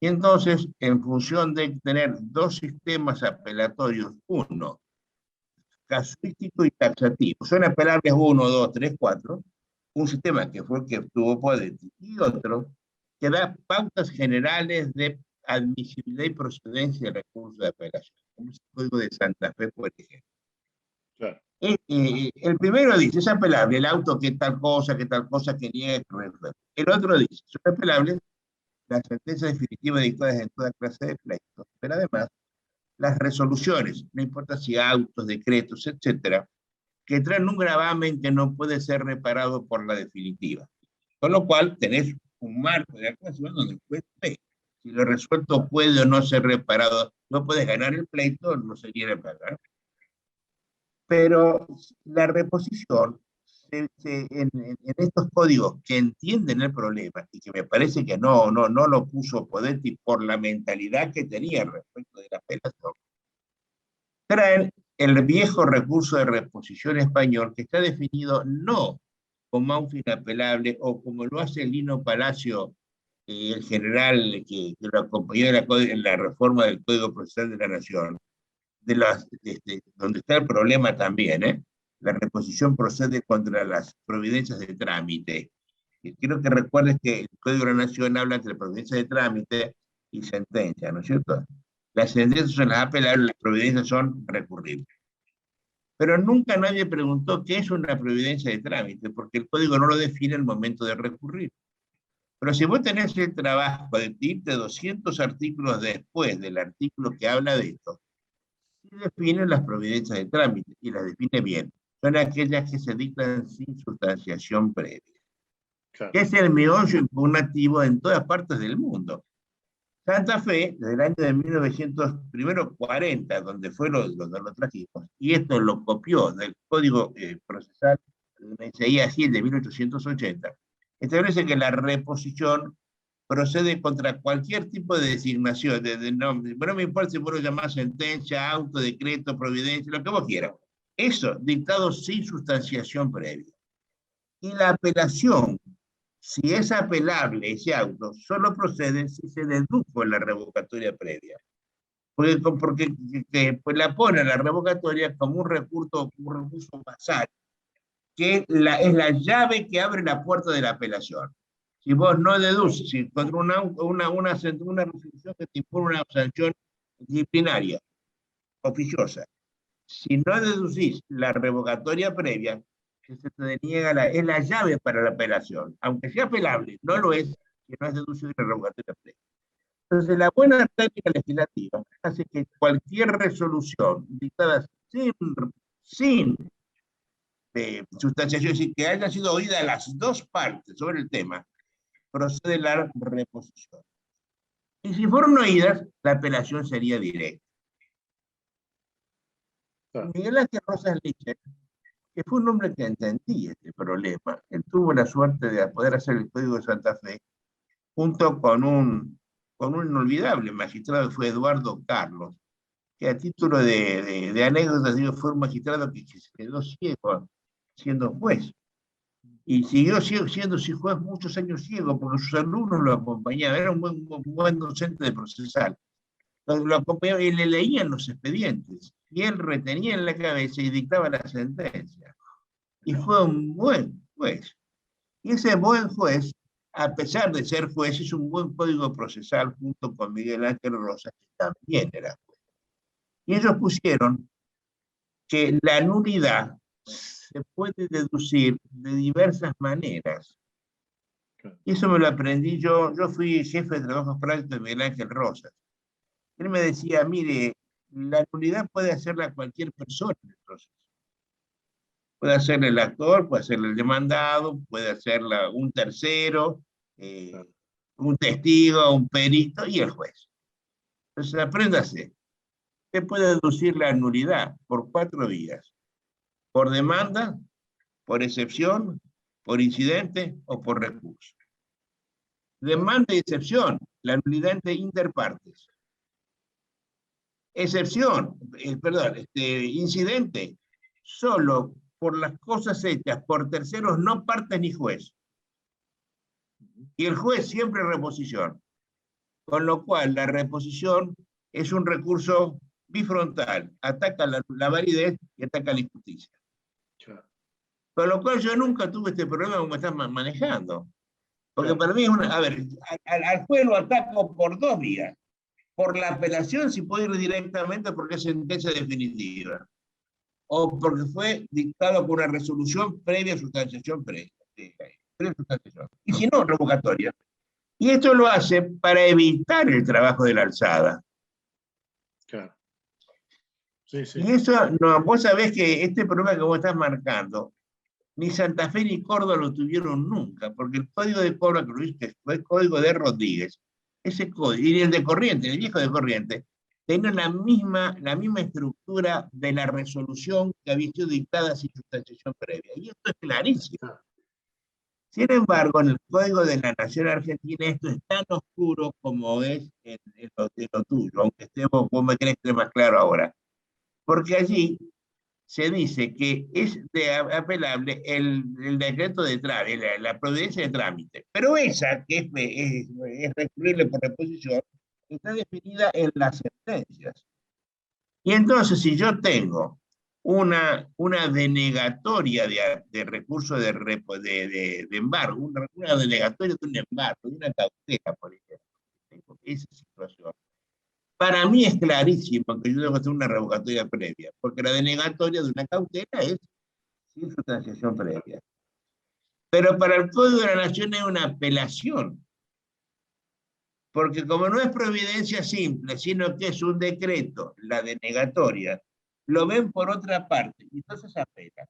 Speaker 1: Y entonces, en función de tener dos sistemas apelatorios, uno casuístico y taxativo, son apelables 1, 2, 3, 4, un sistema que fue el que tuvo Podetti, y otro que da pautas generales de admisibilidad y procedencia de recursos de apelación, como es el Código de Santa Fe, por ejemplo.
Speaker 2: Claro.
Speaker 1: El primero dice, es apelable el auto que tal cosa, que niega. El otro dice, son apelables las sentencias definitivas dictadas en toda clase de pleitos, pero además las resoluciones, no importa si autos, decretos, etcétera, que traen un gravamen que no puede ser reparado por la definitiva. Con lo cual tenés un marco de actuación donde el juez ve si lo resuelto puede o no ser reparado. No puedes ganar el pleito, no sería reparado. Pero la reposición en estos códigos que entienden el problema y que me parece que no lo puso Podetti por la mentalidad que tenía respecto de la apelación, traen el viejo recurso de reposición español que está definido no como auto inapelable o como lo hace Lino Palacio, el general que lo acompañó en la reforma del Código Procesal de la Nación, donde está el problema también, la reposición procede contra las providencias de trámite. Y quiero que recuerdes que el Código de la Nación habla entre providencias de trámite y sentencia, ¿no es cierto? Las sentencias son las apelables, las providencias son recurribles. Pero nunca nadie preguntó qué es una providencia de trámite, porque el código no lo define en el momento de recurrir. Pero si vos tenés el trabajo de irte 200 artículos después del artículo que habla de esto, sí define las providencias de trámite, y las define bien. Son aquellas que se dictan sin sustanciación previa. Claro. Que es el meollo impugnativo en todas partes del mundo. Santa Fe, desde el año de 1940, donde fue donde lo trajimos, y esto lo copió del Código Procesal me seguía así, el de 1880, establece que la reposición procede contra cualquier tipo de designación, de nombre. Pero no me importa si vos lo llamás sentencia, auto, decreto, providencia, lo que vos quieras. Eso, dictado sin sustanciación previa. Y la apelación, si es apelable ese auto, solo procede si se dedujo en la revocatoria previa. Porque pues la pone la revocatoria como un recurso basal, que es la llave que abre la puerta de la apelación. Si vos no deduces, si contra una resolución que te impone una sanción disciplinaria, oficiosa, si no deducís la revocatoria previa, que se te deniega es la llave para la apelación. Aunque sea apelable, no lo es, si no es deducido la revocatoria previa. Entonces, la buena técnica legislativa hace que cualquier resolución dictada sin sustanciación, es decir, que hayan sido oídas las dos partes sobre el tema, procede la reposición. Y si fueron oídas, la apelación sería directa. Miguel Ángel Rosas Licher, que fue un hombre que entendía este problema, él tuvo la suerte de poder hacer el Código de Santa Fe junto con un inolvidable magistrado que fue Eduardo Carlos, que a título de anécdota, digo, fue un magistrado que se quedó ciego siendo juez. Y siguió siendo juez muchos años ciego, porque sus alumnos lo acompañaban, era un buen docente de procesal. Lo acompañaban y le leían los expedientes, y él retenía en la cabeza y dictaba la sentencia. Y fue un buen juez. Y ese buen juez, a pesar de ser juez, hizo un buen código procesal junto con Miguel Ángel Rosas, que también era juez. Y ellos pusieron que la nulidad se puede deducir de diversas maneras. Y eso me lo aprendí yo. Yo fui jefe de trabajos prácticos de Miguel Ángel Rosas. Él me decía, mire, la nulidad puede hacerla cualquier persona en el proceso. Puede hacerla el actor, puede hacerla el demandado, puede hacerla un tercero, un testigo, un perito y el juez. Entonces, apréndase. Usted puede deducir la nulidad por 4 vías. Por demanda, por excepción, por incidente o por recurso. Demanda y excepción, la nulidad entre interpartes. Excepción, incidente, solo por las cosas hechas por terceros, no partes ni juez. Y el juez siempre reposición. Con lo cual, la reposición es un recurso bifrontal. Ataca la validez y ataca la injusticia. Con lo cual, yo nunca tuve este problema como estás manejando. Porque para mí es una... A ver, al juez lo ataco por 2 vías. Por la apelación, si puede ir directamente porque es sentencia definitiva. O porque fue dictado por una resolución previa a sustanciación previa. Y si no, revocatoria. Y esto lo hace para evitar el trabajo de la alzada.
Speaker 2: Claro. Sí, sí.
Speaker 1: Y eso, no, vos sabés que este problema que vos estás marcando, ni Santa Fe ni Córdoba lo tuvieron nunca, porque el código de Córdoba, que lo viste, fue el código de Rodríguez, ese código, y el de Corrientes, el viejo de Corrientes, tenía la misma estructura de la resolución que había sido dictada sin sustanciación previa. Y esto es clarísimo. Sin embargo, en el Código de la Nación Argentina esto es tan oscuro como es en lo tuyo, aunque vos me querés que esté más claro ahora. Porque allí se dice que es apelable el decreto de trámite, la providencia de trámite. Pero esa, que es recurrible por reposición, está definida en las sentencias. Y entonces, si yo tengo una denegatoria de recurso de embargo, una denegatoria de un embargo, de una cautela, por ejemplo, tengo esa situación. Para mí es clarísimo que yo debo hacer una revocatoria previa, porque la denegatoria de una cautela es sin sustanciación previa. Pero para el Código de la Nación es una apelación, porque como no es providencia simple, sino que es un decreto, la denegatoria, lo ven por otra parte, y entonces apelan.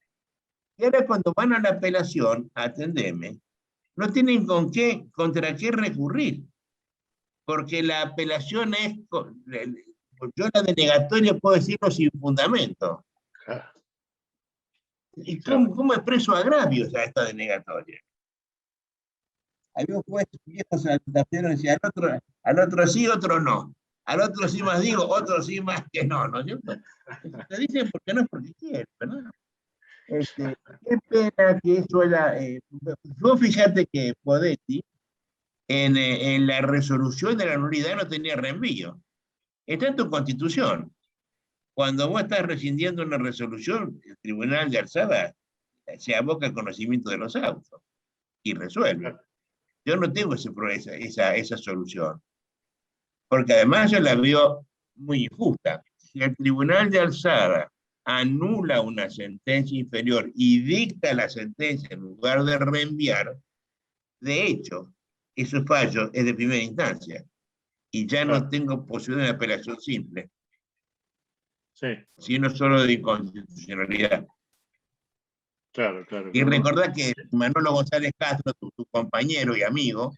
Speaker 1: Y ahora cuando van a la apelación, atendeme, no tienen contra qué recurrir, porque la apelación es, yo la denegatoria puedo decirlo sin fundamento. ¿Y cómo expreso agravios a esta denegatoria? Había un juez viejo santafesino que decía, al otro sí, otro no. Al otro sí más digo, otro sí más que no, ¿no es cierto? Te dicen porque no es porque quieren, ¿verdad? Qué pena que eso haya... vos fíjate que Podetti en la resolución de la nulidad no tenía reenvío. Está en tu constitución. Cuando vos estás rescindiendo una resolución, el tribunal de alzada se aboca al conocimiento de los autos y resuelve. Yo no tengo esa solución, porque además yo la veo muy injusta. Si el tribunal de alzada anula una sentencia inferior y dicta la sentencia en lugar de reenviar, de hecho, ese fallo es de primera instancia y ya no tengo posibilidad de apelación simple, sino solo de inconstitucionalidad.
Speaker 2: Claro.
Speaker 1: Y recordá que Manolo González Castro, tu compañero y amigo,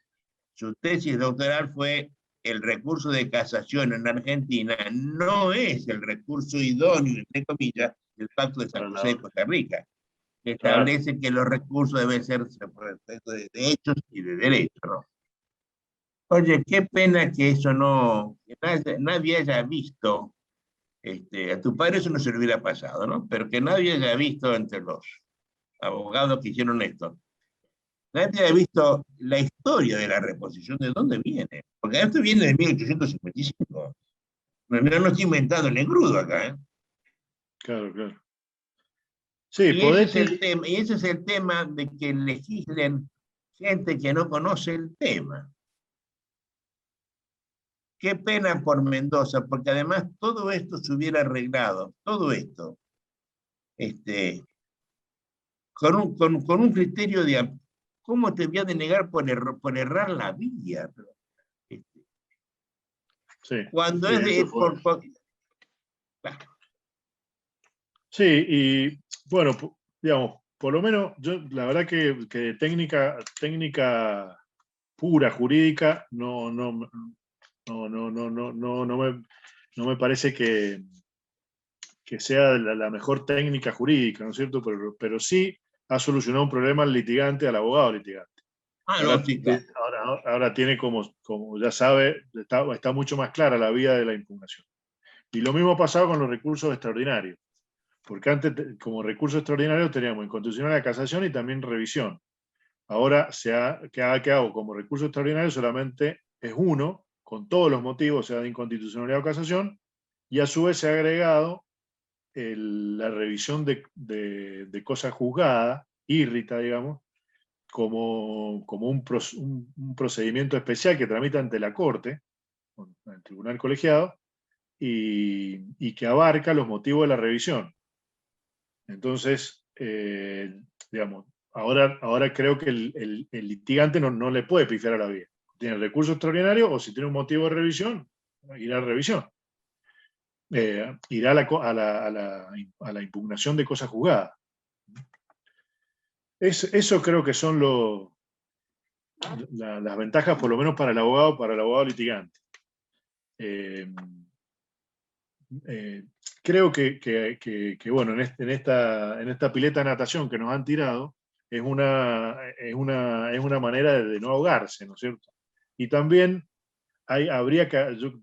Speaker 1: su tesis doctoral fue el recurso de casación en Argentina no es el recurso idóneo, entre comillas, del Pacto de San José de Costa Rica, que establece que los recursos deben ser de hechos y de derechos, ¿no? Oye, qué pena que eso no, que nadie haya visto, a tu padre eso no se le hubiera pasado, ¿no? Pero que nadie haya visto entre los abogados que hicieron esto, nadie ha visto la historia de la reposición, de dónde viene. Porque esto viene de 1855. No estoy inventando el engrudo acá, ¿eh?
Speaker 2: Claro. Sí,
Speaker 1: y ese es el tema de que legislen gente que no conoce el tema. Qué pena por Mendoza, porque además todo esto se hubiera arreglado, todo esto, con un criterio de cómo te voy a denegar por errar la vía. Cuando es de...
Speaker 2: Sí, y bueno, digamos, por lo menos yo la verdad que técnica pura jurídica no me parece que sea la mejor técnica jurídica, ¿no es cierto? Pero sí ha solucionado un problema al litigante, al abogado litigante. Ahora tiene como ya sabe, está mucho más clara la vía de la impugnación. Y lo mismo ha pasado con los recursos extraordinarios. Porque antes, como recurso extraordinario, teníamos inconstitucional, casación y también revisión. Ahora ha quedado como recurso extraordinario solamente es uno, con todos los motivos, sea de inconstitucionalidad o casación, y a su vez se ha agregado la revisión de cosas juzgadas, irrita, digamos, como un procedimiento especial que tramita ante la Corte, el Tribunal Colegiado, y que abarca los motivos de la revisión. Entonces, digamos, ahora creo que el litigante no le puede pifiar a la vía. Tiene el recurso extraordinario o si tiene un motivo de revisión, irá a revisión. Irá a la impugnación de cosas juzgadas. Eso creo que son las ventajas, por lo menos para el abogado litigante. Creo que bueno, en esta pileta de natación que nos han tirado, es una manera de no ahogarse, ¿no es cierto? Y también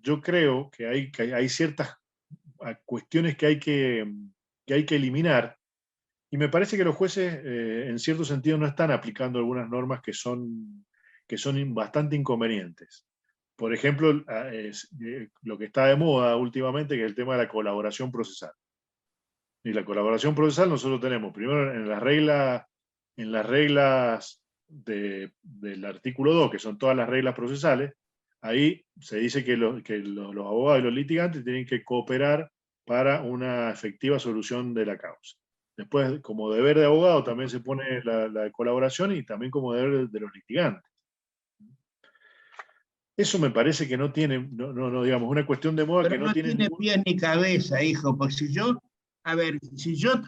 Speaker 2: yo creo que hay ciertas cuestiones que hay que eliminar, y me parece que los jueces, en cierto sentido, no están aplicando algunas normas que son bastante inconvenientes. Por ejemplo, lo que está de moda últimamente, que es el tema de la colaboración procesal. Y la colaboración procesal nosotros tenemos, primero en las reglas del artículo 2, que son todas las reglas procesales, ahí se dice que los abogados y los litigantes tienen que cooperar para una efectiva solución de la causa. Después, como deber de abogado, también se pone la colaboración y también como deber de los litigantes. Eso me parece que no tiene, digamos, una cuestión de moda.
Speaker 1: Pero que no tiene pies ni cabeza, hijo, porque si yo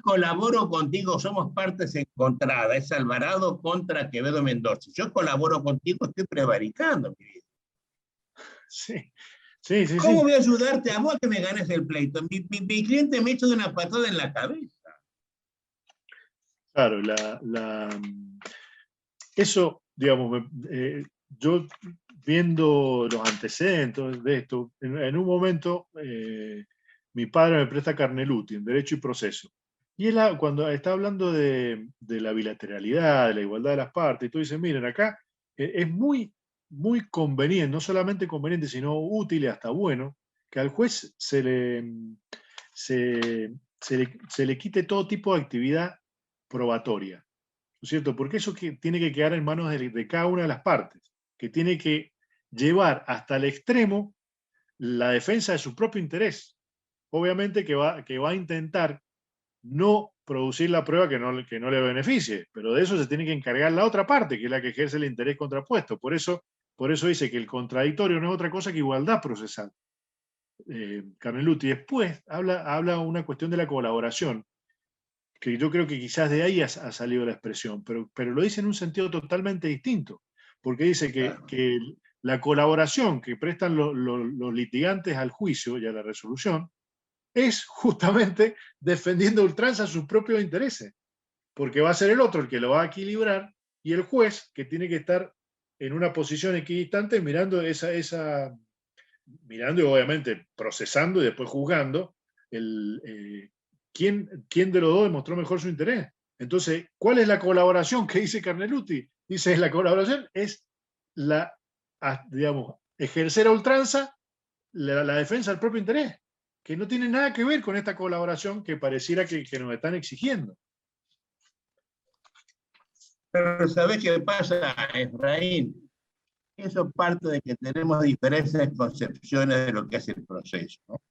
Speaker 1: colaboro contigo, somos partes encontradas, es Alvarado contra Quevedo Mendoza. Si yo colaboro contigo, estoy prevaricando, mi vida.
Speaker 2: Sí.
Speaker 1: ¿Cómo voy a ayudarte a vos a que me ganes el pleito? Mi cliente me echa de una patada en la cabeza.
Speaker 2: Claro, eso, digamos, yo viendo los antecedentes de esto, en un momento mi padre me presta Carneluti en Derecho y Proceso. Y él, cuando está hablando de la bilateralidad, de la igualdad de las partes, y tú dices, miren, acá es muy, muy conveniente, no solamente conveniente, sino útil y hasta bueno, que al juez se le quite todo tipo de actividad probatoria, ¿no es cierto? Porque eso tiene que quedar en manos de cada una de las partes, que tiene que llevar hasta el extremo la defensa de su propio interés. Obviamente que va a intentar no producir la prueba que no le beneficie, pero de eso se tiene que encargar la otra parte, que es la que ejerce el interés contrapuesto. Por eso dice que el contradictorio no es otra cosa que igualdad procesal. Carneluti después habla una cuestión de la colaboración, que yo creo que quizás de ahí ha salido la expresión, pero lo dice en un sentido totalmente distinto, porque dice que la colaboración que prestan los litigantes al juicio y a la resolución es justamente defendiendo a ultranza sus propios intereses, porque va a ser el otro el que lo va a equilibrar y el juez que tiene que estar en una posición equidistante mirando mirando y obviamente procesando y después juzgando quién de los dos demostró mejor su interés. Entonces, ¿cuál es la colaboración que dice Carneluti? Dice, la colaboración es digamos, ejercer a ultranza la defensa del propio interés, que no tiene nada que ver con esta colaboración que pareciera que nos están exigiendo.
Speaker 1: Pero ¿sabés qué pasa, Efraín? Eso parte de que tenemos diferentes concepciones de lo que es el proceso, ¿no?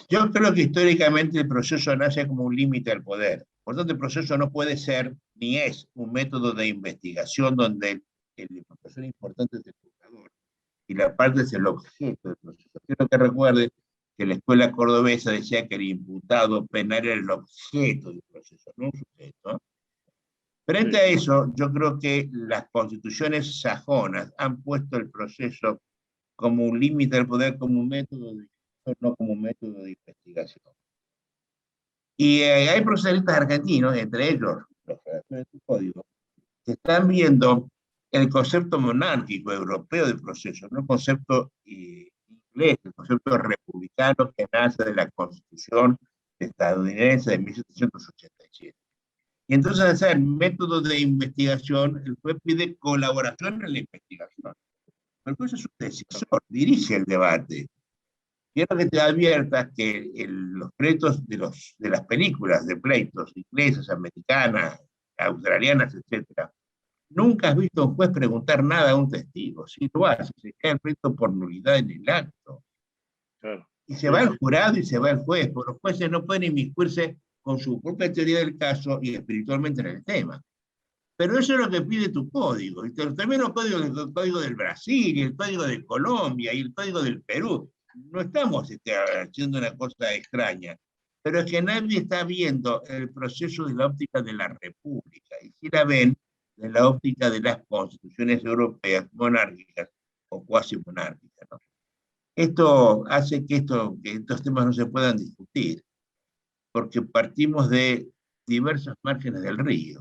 Speaker 1: Yo creo que históricamente el proceso nace como un límite al poder. Por tanto, el proceso no puede ser ni es un método de investigación donde el profesor importante es el juzgador y la parte es el objeto del proceso. Quiero que recuerde que la escuela cordobesa decía que el imputado penal era el objeto del proceso, no un sujeto. Frente a eso, yo creo que las constituciones sajonas han puesto el proceso como un límite al poder, como un método de no como un método de investigación. Y hay procesalistas argentinos, entre ellos los redactores del código, que están viendo el concepto monárquico europeo del proceso, no el concepto inglés, el concepto republicano que nace de la Constitución estadounidense de 1787. Y entonces, al ser método de investigación, el juez pide colaboración en la investigación. El juez es su decisor, dirige el debate. Quiero que te adviertas que los pleitos de las películas de pleitos inglesas, americanas, australianas, etc., nunca has visto a un juez preguntar nada a un testigo. Si lo hace, se cae el pleito por nulidad en el acto.
Speaker 2: Claro.
Speaker 1: Y se va el jurado y se va el juez, porque los jueces no pueden inmiscuirse con su propia teoría del caso y espiritualmente en el tema. Pero eso es lo que pide tu código. Y también el código del Brasil, y el código de Colombia, y el código del Perú. No estamos haciendo una cosa extraña, pero es que nadie está viendo el proceso de la óptica de la República, y si la ven de la óptica de las constituciones europeas monárquicas o cuasi monárquicas, ¿no? Esto hace que estos temas no se puedan discutir, porque partimos de diversos márgenes del río.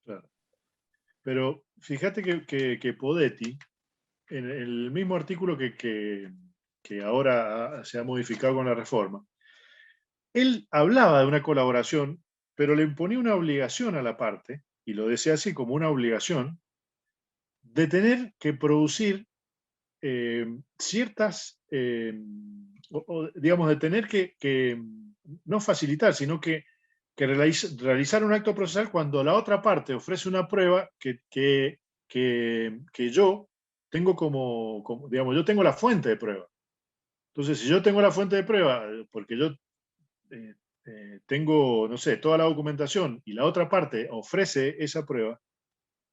Speaker 2: Claro. Pero fíjate que Podetti, en el mismo artículo que ahora se ha modificado con la reforma, él hablaba de una colaboración, pero le imponía una obligación a la parte, y lo decía así como una obligación, de tener que producir ciertas, digamos, de tener que no facilitar, sino que realizar un acto procesal cuando la otra parte ofrece una prueba que yo tengo digamos, yo tengo la fuente de prueba. Entonces, si yo tengo la fuente de prueba, porque yo tengo, no sé, toda la documentación y la otra parte ofrece esa prueba,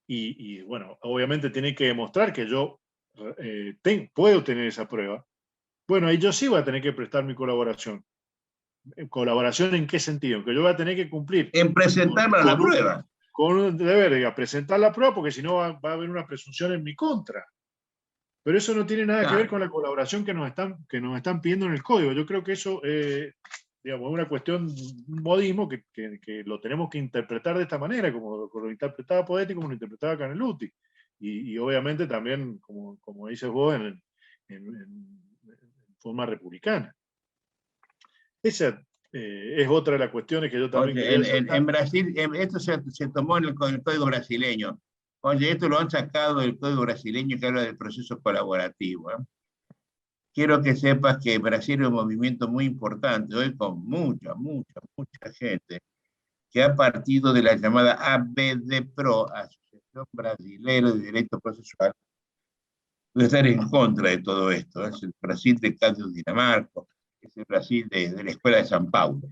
Speaker 2: y bueno, obviamente tiene que demostrar que yo puedo tener esa prueba, bueno, ahí yo sí voy a tener que prestar mi colaboración. ¿Colaboración en qué sentido? Que yo voy a tener que cumplir
Speaker 1: En presentarla a la prueba.
Speaker 2: Con un deber, a presentar la prueba, porque si no va a haber una presunción en mi contra. Pero eso no tiene nada que ver con la colaboración que nos están pidiendo en el código. Yo creo que eso digamos, una cuestión, un modismo que lo tenemos que interpretar de esta manera, como lo interpretaba Poetti, como lo interpretaba Canelutti. Y obviamente también, como dices vos, en forma republicana. Esa es otra de las cuestiones que yo también
Speaker 1: Oye,
Speaker 2: quería destacar.
Speaker 1: en Brasil, esto se tomó en el código brasileño. Oye, esto lo han sacado del código brasileño que habla del proceso colaborativo. Quiero que sepas que Brasil es un movimiento muy importante, hoy con mucha gente, que ha partido de la llamada ABD-PRO, Asociación Brasileira de Derecho Procesual, de estar en contra de todo esto. Es el Brasil de Cándido Dinamarca, es el Brasil de la Escuela de San Paulo.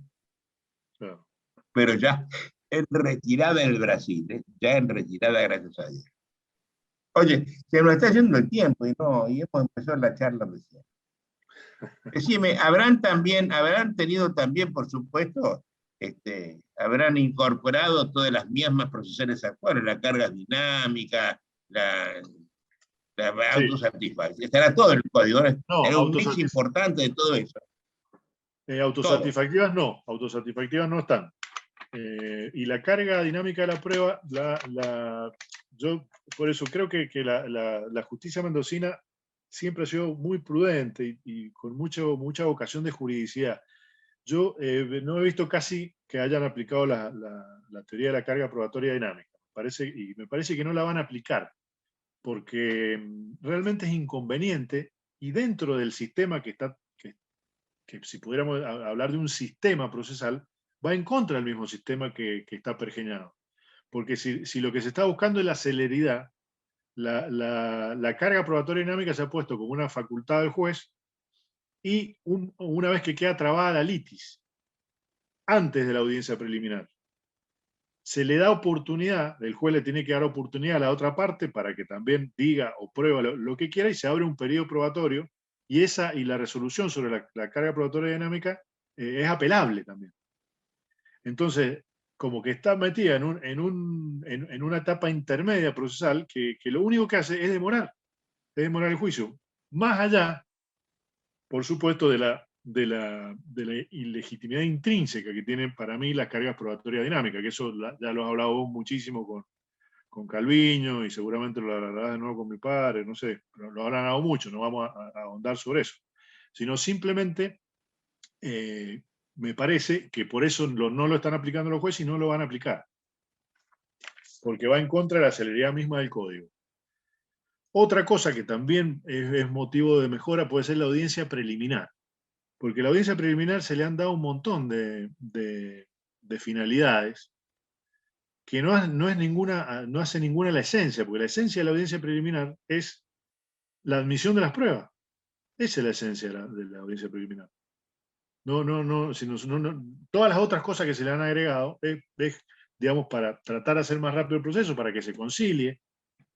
Speaker 2: Claro.
Speaker 1: Pero ya en retirada en el Brasil, ya en retirada, gracias a Dios. Oye, se nos está yendo el tiempo y hemos empezado la charla recién. Decime, habrán tenido también, por supuesto, habrán incorporado todas las mismas procesadores actuales, la carga dinámica, la
Speaker 2: Sí.
Speaker 1: autosatisfacción, estará todo en el código, ¿no?
Speaker 2: No,
Speaker 1: Era un mix importante de todo eso.
Speaker 2: autosatisfactivas no, autosatisfactivas no están. Y la carga dinámica de la prueba, yo por eso creo que la justicia mendocina siempre ha sido muy prudente y con mucha vocación de juridicidad. Yo no he visto casi que hayan aplicado la teoría de la carga probatoria dinámica. Me parece que no la van a aplicar, porque realmente es inconveniente y dentro del sistema que si pudiéramos hablar de un sistema procesal, va en contra del mismo sistema que está pergeñado. Porque si lo que se está buscando es la celeridad, la carga probatoria dinámica se ha puesto como una facultad del juez y una vez que queda trabada la litis, antes de la audiencia preliminar, se le da oportunidad, el juez le tiene que dar oportunidad a la otra parte para que también diga o prueba lo que quiera y se abre un periodo probatorio y la resolución sobre la carga probatoria dinámica es apelable también. Entonces, como que está metida en una etapa intermedia procesal que lo único que hace es demorar el juicio, más allá, por supuesto, de la ilegitimidad intrínseca que tienen para mí las cargas probatorias dinámicas, que eso ya lo has hablado vos muchísimo con Calviño y seguramente lo hablarás de nuevo con mi padre, no sé, pero lo habrán hablado mucho, no vamos a ahondar sobre eso, sino simplemente me parece que por eso no lo están aplicando los jueces y no lo van a aplicar, porque va en contra de la celeridad misma del código. Otra cosa que también es motivo de mejora puede ser la audiencia preliminar, porque la audiencia preliminar se le han dado un montón de finalidades que no hace ninguna la esencia, porque la esencia de la audiencia preliminar es la admisión de las pruebas. Esa es la esencia de la audiencia preliminar. Todas las otras cosas que se le han agregado es, digamos, para tratar de hacer más rápido el proceso, para que se concilie,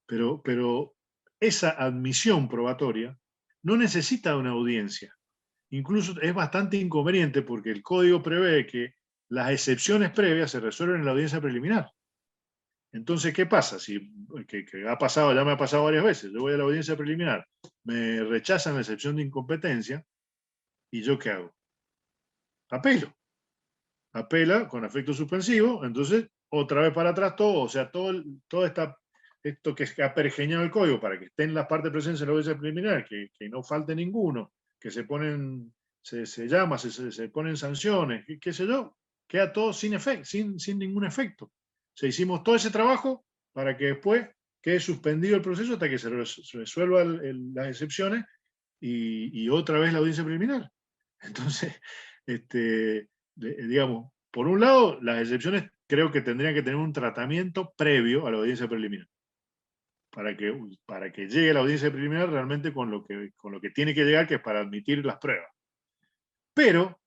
Speaker 2: pero esa admisión probatoria no necesita una audiencia. Incluso es bastante inconveniente porque el código prevé que las excepciones previas se resuelven en la audiencia preliminar. Entonces, ¿qué pasa? Que ha pasado, ya me ha pasado varias veces. Yo voy a la audiencia preliminar, me rechazan la excepción de incompetencia, ¿y yo qué hago? Apela con efecto suspensivo, entonces otra vez para atrás todo, o sea, todo esto que ha pergeñado el código para que estén las partes presentes en la audiencia preliminar, que no falte ninguno, que se ponen, se ponen sanciones, qué sé yo, queda todo sin ningún efecto. O sea, hicimos todo ese trabajo para que después quede suspendido el proceso hasta que se resuelvan las excepciones y otra vez la audiencia preliminar. Entonces, digamos, por un lado, las excepciones creo que tendrían que tener un tratamiento previo a la audiencia preliminar, para que llegue la audiencia preliminar realmente con lo que tiene que llegar, que es para admitir las pruebas. Pero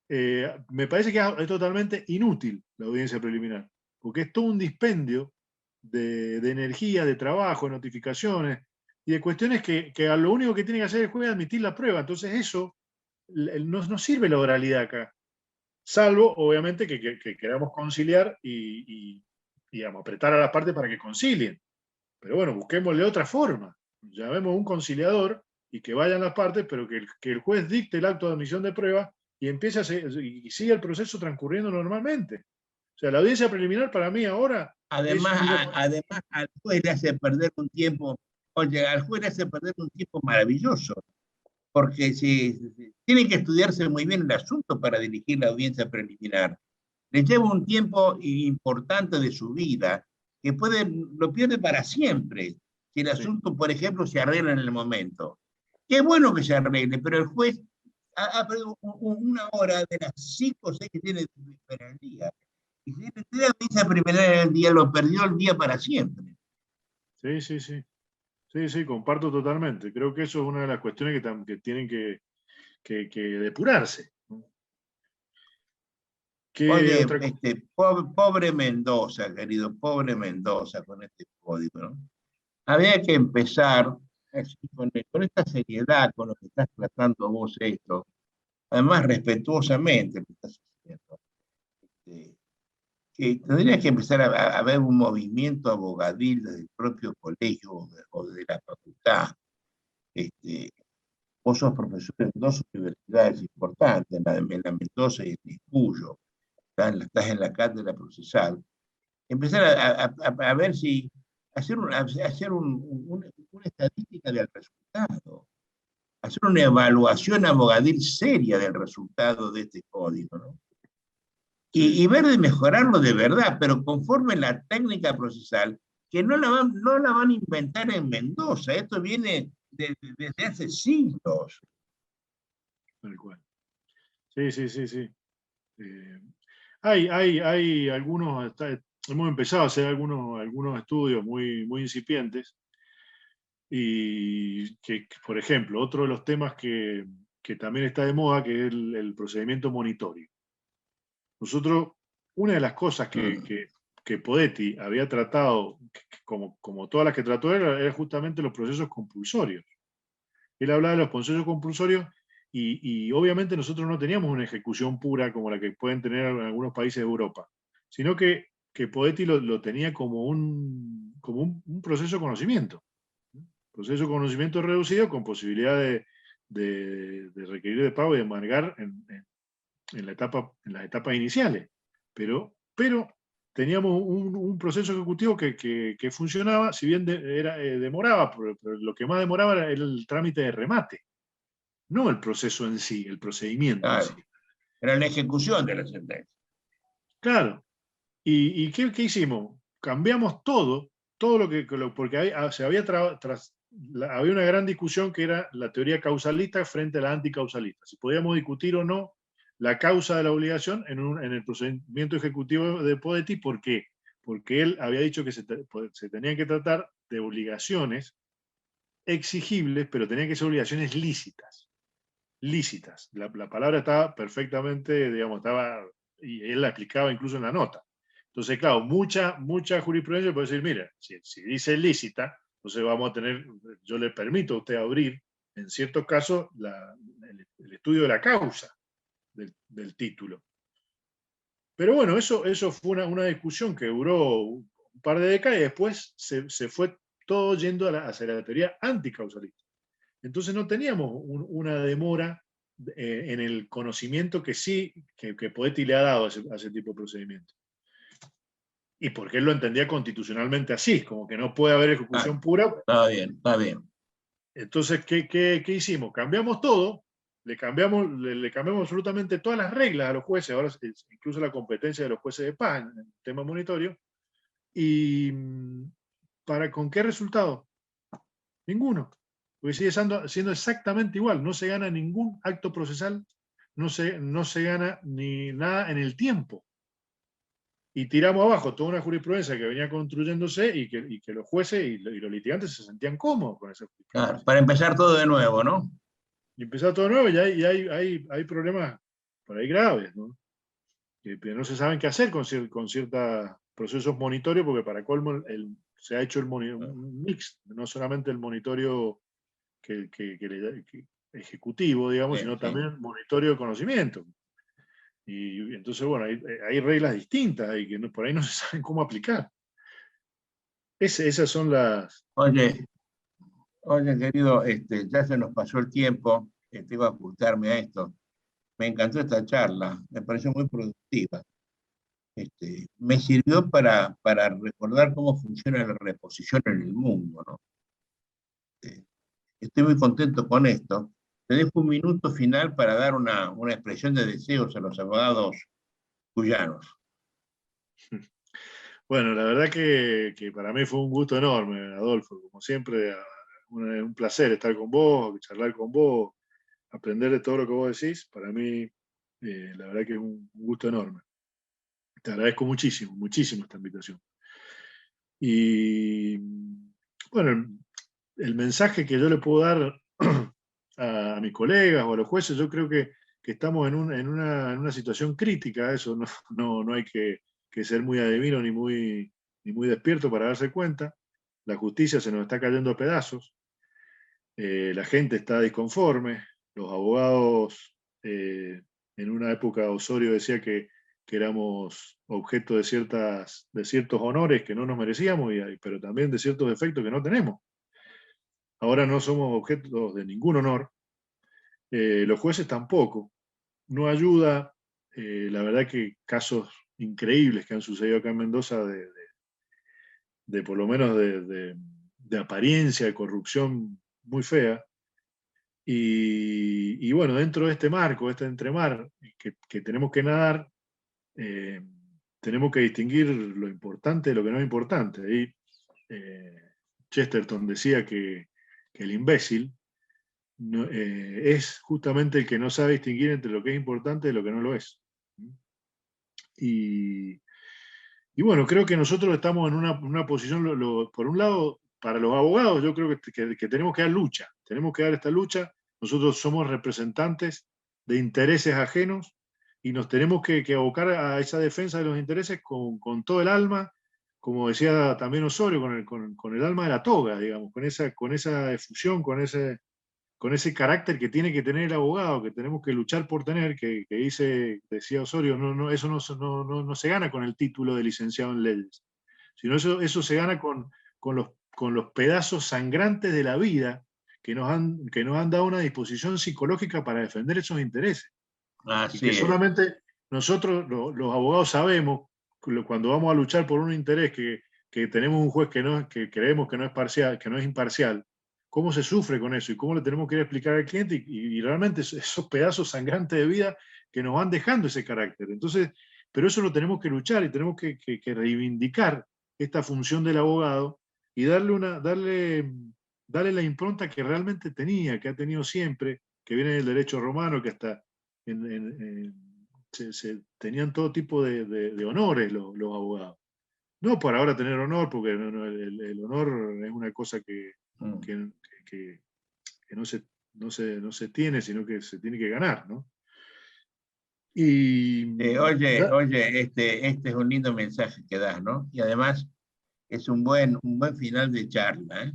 Speaker 2: me parece que es totalmente inútil la audiencia preliminar, porque es todo un dispendio de energía, de trabajo, de notificaciones y de cuestiones que a lo único que tiene que hacer el juez es admitir la prueba. Entonces eso no sirve la oralidad acá. Salvo, obviamente, que queramos conciliar y digamos, apretar a las partes para que concilien. Pero bueno, busquémosle otra forma. Llamemos un conciliador y que vayan las partes, pero que el juez dicte el acto de admisión de prueba y sigue el proceso transcurriendo normalmente. O sea, la audiencia preliminar para mí ahora
Speaker 1: Además, además, al juez le hace perder un tiempo, oye, al juez le hace perder un tiempo maravilloso, porque tiene que estudiarse muy bien el asunto para dirigir la audiencia preliminar. Le lleva un tiempo importante de su vida, que lo pierde para siempre, si el asunto, por ejemplo, se arregla en el momento. Qué bueno que se arregle, pero el juez ha perdido una hora de las 5 o 6 que tiene en el día. Y si le da audiencia preliminar en el día, lo perdió el día para siempre.
Speaker 2: Sí, sí, sí. Sí, sí, comparto totalmente. Creo que eso es una de las cuestiones que tienen que depurarse. ¿Qué
Speaker 1: Oye,
Speaker 2: otra cosa?
Speaker 1: pobre Mendoza, querido, pobre Mendoza con este código, ¿no? Había que empezar así, con esta seriedad con lo que estás tratando vos esto, además respetuosamente lo estás haciendo. Que tendría que empezar a haber un movimiento abogadil desde el propio colegio o de la facultad. Este, Vos sos profesor en dos universidades importantes, en la Mendoza y en el Cuyo, estás en la cátedra procesal. Empezar a ver si, hacer una estadística del resultado, hacer una evaluación abogadil seria del resultado de este código, ¿no?
Speaker 2: Sí.
Speaker 1: Y ver de mejorarlo de verdad, pero conforme la técnica procesal, que no la van a inventar en Mendoza, esto viene desde hace siglos.
Speaker 2: Tal cual. Sí, sí, sí, sí. Hay algunos, hemos empezado a hacer algunos estudios muy incipientes y por ejemplo, otro de los temas que también está de moda, que es el procedimiento monitorio. Nosotros, una de las cosas que Podetti había tratado, como todas las que trató, era justamente los procesos compulsorios. Él hablaba de los procesos compulsorios y obviamente nosotros no teníamos una ejecución pura como la que pueden tener en algunos países de Europa, sino que Podetti lo tenía como un proceso de conocimiento. Proceso de conocimiento reducido con posibilidad de requerir de pago y de embargar en las etapas iniciales. Pero teníamos un proceso ejecutivo que funcionaba, si bien demoraba, pero lo que más demoraba era el trámite de remate, no el proceso en sí, el procedimiento en sí.
Speaker 1: Claro, era la ejecución de la sentencia.
Speaker 2: Claro. ¿Y qué hicimos? Cambiamos todo porque había una gran discusión que era la teoría causalista frente a la anticausalista. Si podíamos discutir o no la causa de la obligación en el procedimiento ejecutivo de Podetti. ¿Por qué? Porque él había dicho que se tenían que tratar de obligaciones exigibles, pero tenían que ser obligaciones lícitas. Lícitas. La palabra estaba perfectamente, digamos, y él la explicaba incluso en la nota. Entonces, claro, mucha jurisprudencia puede decir, mira, si dice lícita, entonces vamos a tener, yo le permito a usted abrir, en ciertos casos, el estudio de la causa del título. Pero bueno, eso fue una discusión que duró un par de décadas y después se fue todo yendo hacia la teoría anticausalista. Entonces no teníamos una demora en el conocimiento que sí, que Poetti le ha dado a ese tipo de procedimiento. Y porque él lo entendía constitucionalmente así, como que no puede haber ejecución pura.
Speaker 1: Está bien, está bien.
Speaker 2: Entonces, ¿qué hicimos? Cambiamos todo, le cambiamos absolutamente todas las reglas a los jueces, ahora incluso la competencia de los jueces de paz en el tema monitorio. ¿Y con qué resultado? Ninguno. Porque sigue siendo exactamente igual, no se gana ningún acto procesal, no se gana ni nada en el tiempo. Y tiramos abajo toda una jurisprudencia que venía construyéndose y que los jueces y los litigantes se sentían cómodos con esa jurisprudencia.
Speaker 1: Claro, para empezar todo de nuevo, ¿no?
Speaker 2: Y empezar todo de nuevo y hay problemas por ahí graves, ¿no? Que no se saben qué hacer con ciertos procesos monitorios, porque para colmo se ha hecho un mix, no solamente el monitorio ejecutivo, digamos,
Speaker 1: Sí,
Speaker 2: sino
Speaker 1: sí.
Speaker 2: también monitorio de conocimiento. Y entonces, bueno, hay reglas distintas y que por ahí no se saben cómo aplicar. Esas son las...
Speaker 1: Oye, querido, ya se nos pasó el tiempo, tengo que ocultarme a esto. Me encantó esta charla, me pareció muy productiva. Me sirvió para recordar cómo funciona la reposición en el mundo, ¿no? Este, Estoy muy contento con esto. Te dejo un minuto final para dar una expresión de deseos a los abogados cuyanos.
Speaker 2: Bueno, la verdad que para mí fue un gusto enorme, Adolfo. Como siempre, un placer estar con vos, charlar con vos, aprender de todo lo que vos decís. Para mí, la verdad que es un gusto enorme. Te agradezco muchísimo, muchísimo esta invitación. Y bueno, el mensaje que yo le puedo dar a mis colegas o a los jueces, yo creo que estamos en una situación crítica. Eso no hay que ser muy adivino ni muy despierto para darse cuenta. La justicia se nos está cayendo a pedazos, la gente está disconforme, los abogados, en una época Osorio decía que éramos objeto de ciertos honores que no nos merecíamos, pero también de ciertos defectos que no tenemos. Ahora no somos objetos de ningún honor, los jueces tampoco. No ayuda, la verdad que casos increíbles que han sucedido acá en Mendoza de por lo menos de apariencia de corrupción muy fea. Y bueno, dentro de este marco, este entremar que tenemos que nadar, eh, tenemos que distinguir lo importante de lo que no es importante. Ahí Chesterton decía que el imbécil es justamente el que no sabe distinguir entre lo que es importante de lo que no lo es. Y, y bueno, creo que nosotros estamos en una posición, por un lado, para los abogados, yo creo que tenemos que dar lucha, tenemos que dar esta lucha. Nosotros somos representantes de intereses ajenos y nos tenemos que abocar a esa defensa de los intereses con todo el alma, como decía también Osorio, con el alma de la toga, digamos, con esa efusión, con ese carácter que tiene que tener el abogado, que tenemos que luchar por tener, decía Osorio, eso no se gana con el título de licenciado en leyes, sino eso se gana con los pedazos sangrantes de la vida que nos han dado una disposición psicológica para defender esos intereses. Y
Speaker 1: Así
Speaker 2: que
Speaker 1: es.
Speaker 2: solamente nosotros, los abogados, sabemos cuando vamos a luchar por un interés que tenemos un juez que creemos que no es parcial, que no es imparcial, cómo se sufre con eso y cómo le tenemos que ir a explicar al cliente y realmente esos pedazos sangrantes de vida que nos van dejando ese carácter. Entonces, pero eso lo tenemos que luchar y tenemos que reivindicar esta función del abogado y darle la impronta que realmente tenía, que ha tenido siempre, que viene del derecho romano, que hasta tenían todo tipo de honores los abogados. No por ahora tener honor, porque el honor es una cosa que, que no se tiene, sino que se tiene que ganar, ¿no? Y
Speaker 1: Oye, este es un lindo mensaje que das, ¿no? Y además es un buen final de charla, ¿eh?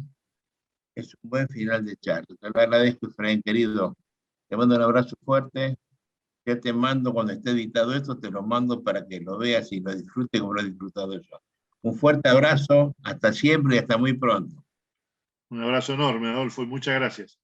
Speaker 1: Es un buen final de charla. Te lo agradezco, Efraín, querido. Te mando un abrazo fuerte. Ya te mando, cuando esté editado esto, te lo mando para que lo veas y lo disfrutes como lo he disfrutado yo. Un fuerte abrazo, hasta siempre y hasta muy pronto.
Speaker 2: un abrazo enorme, Adolfo, y muchas gracias.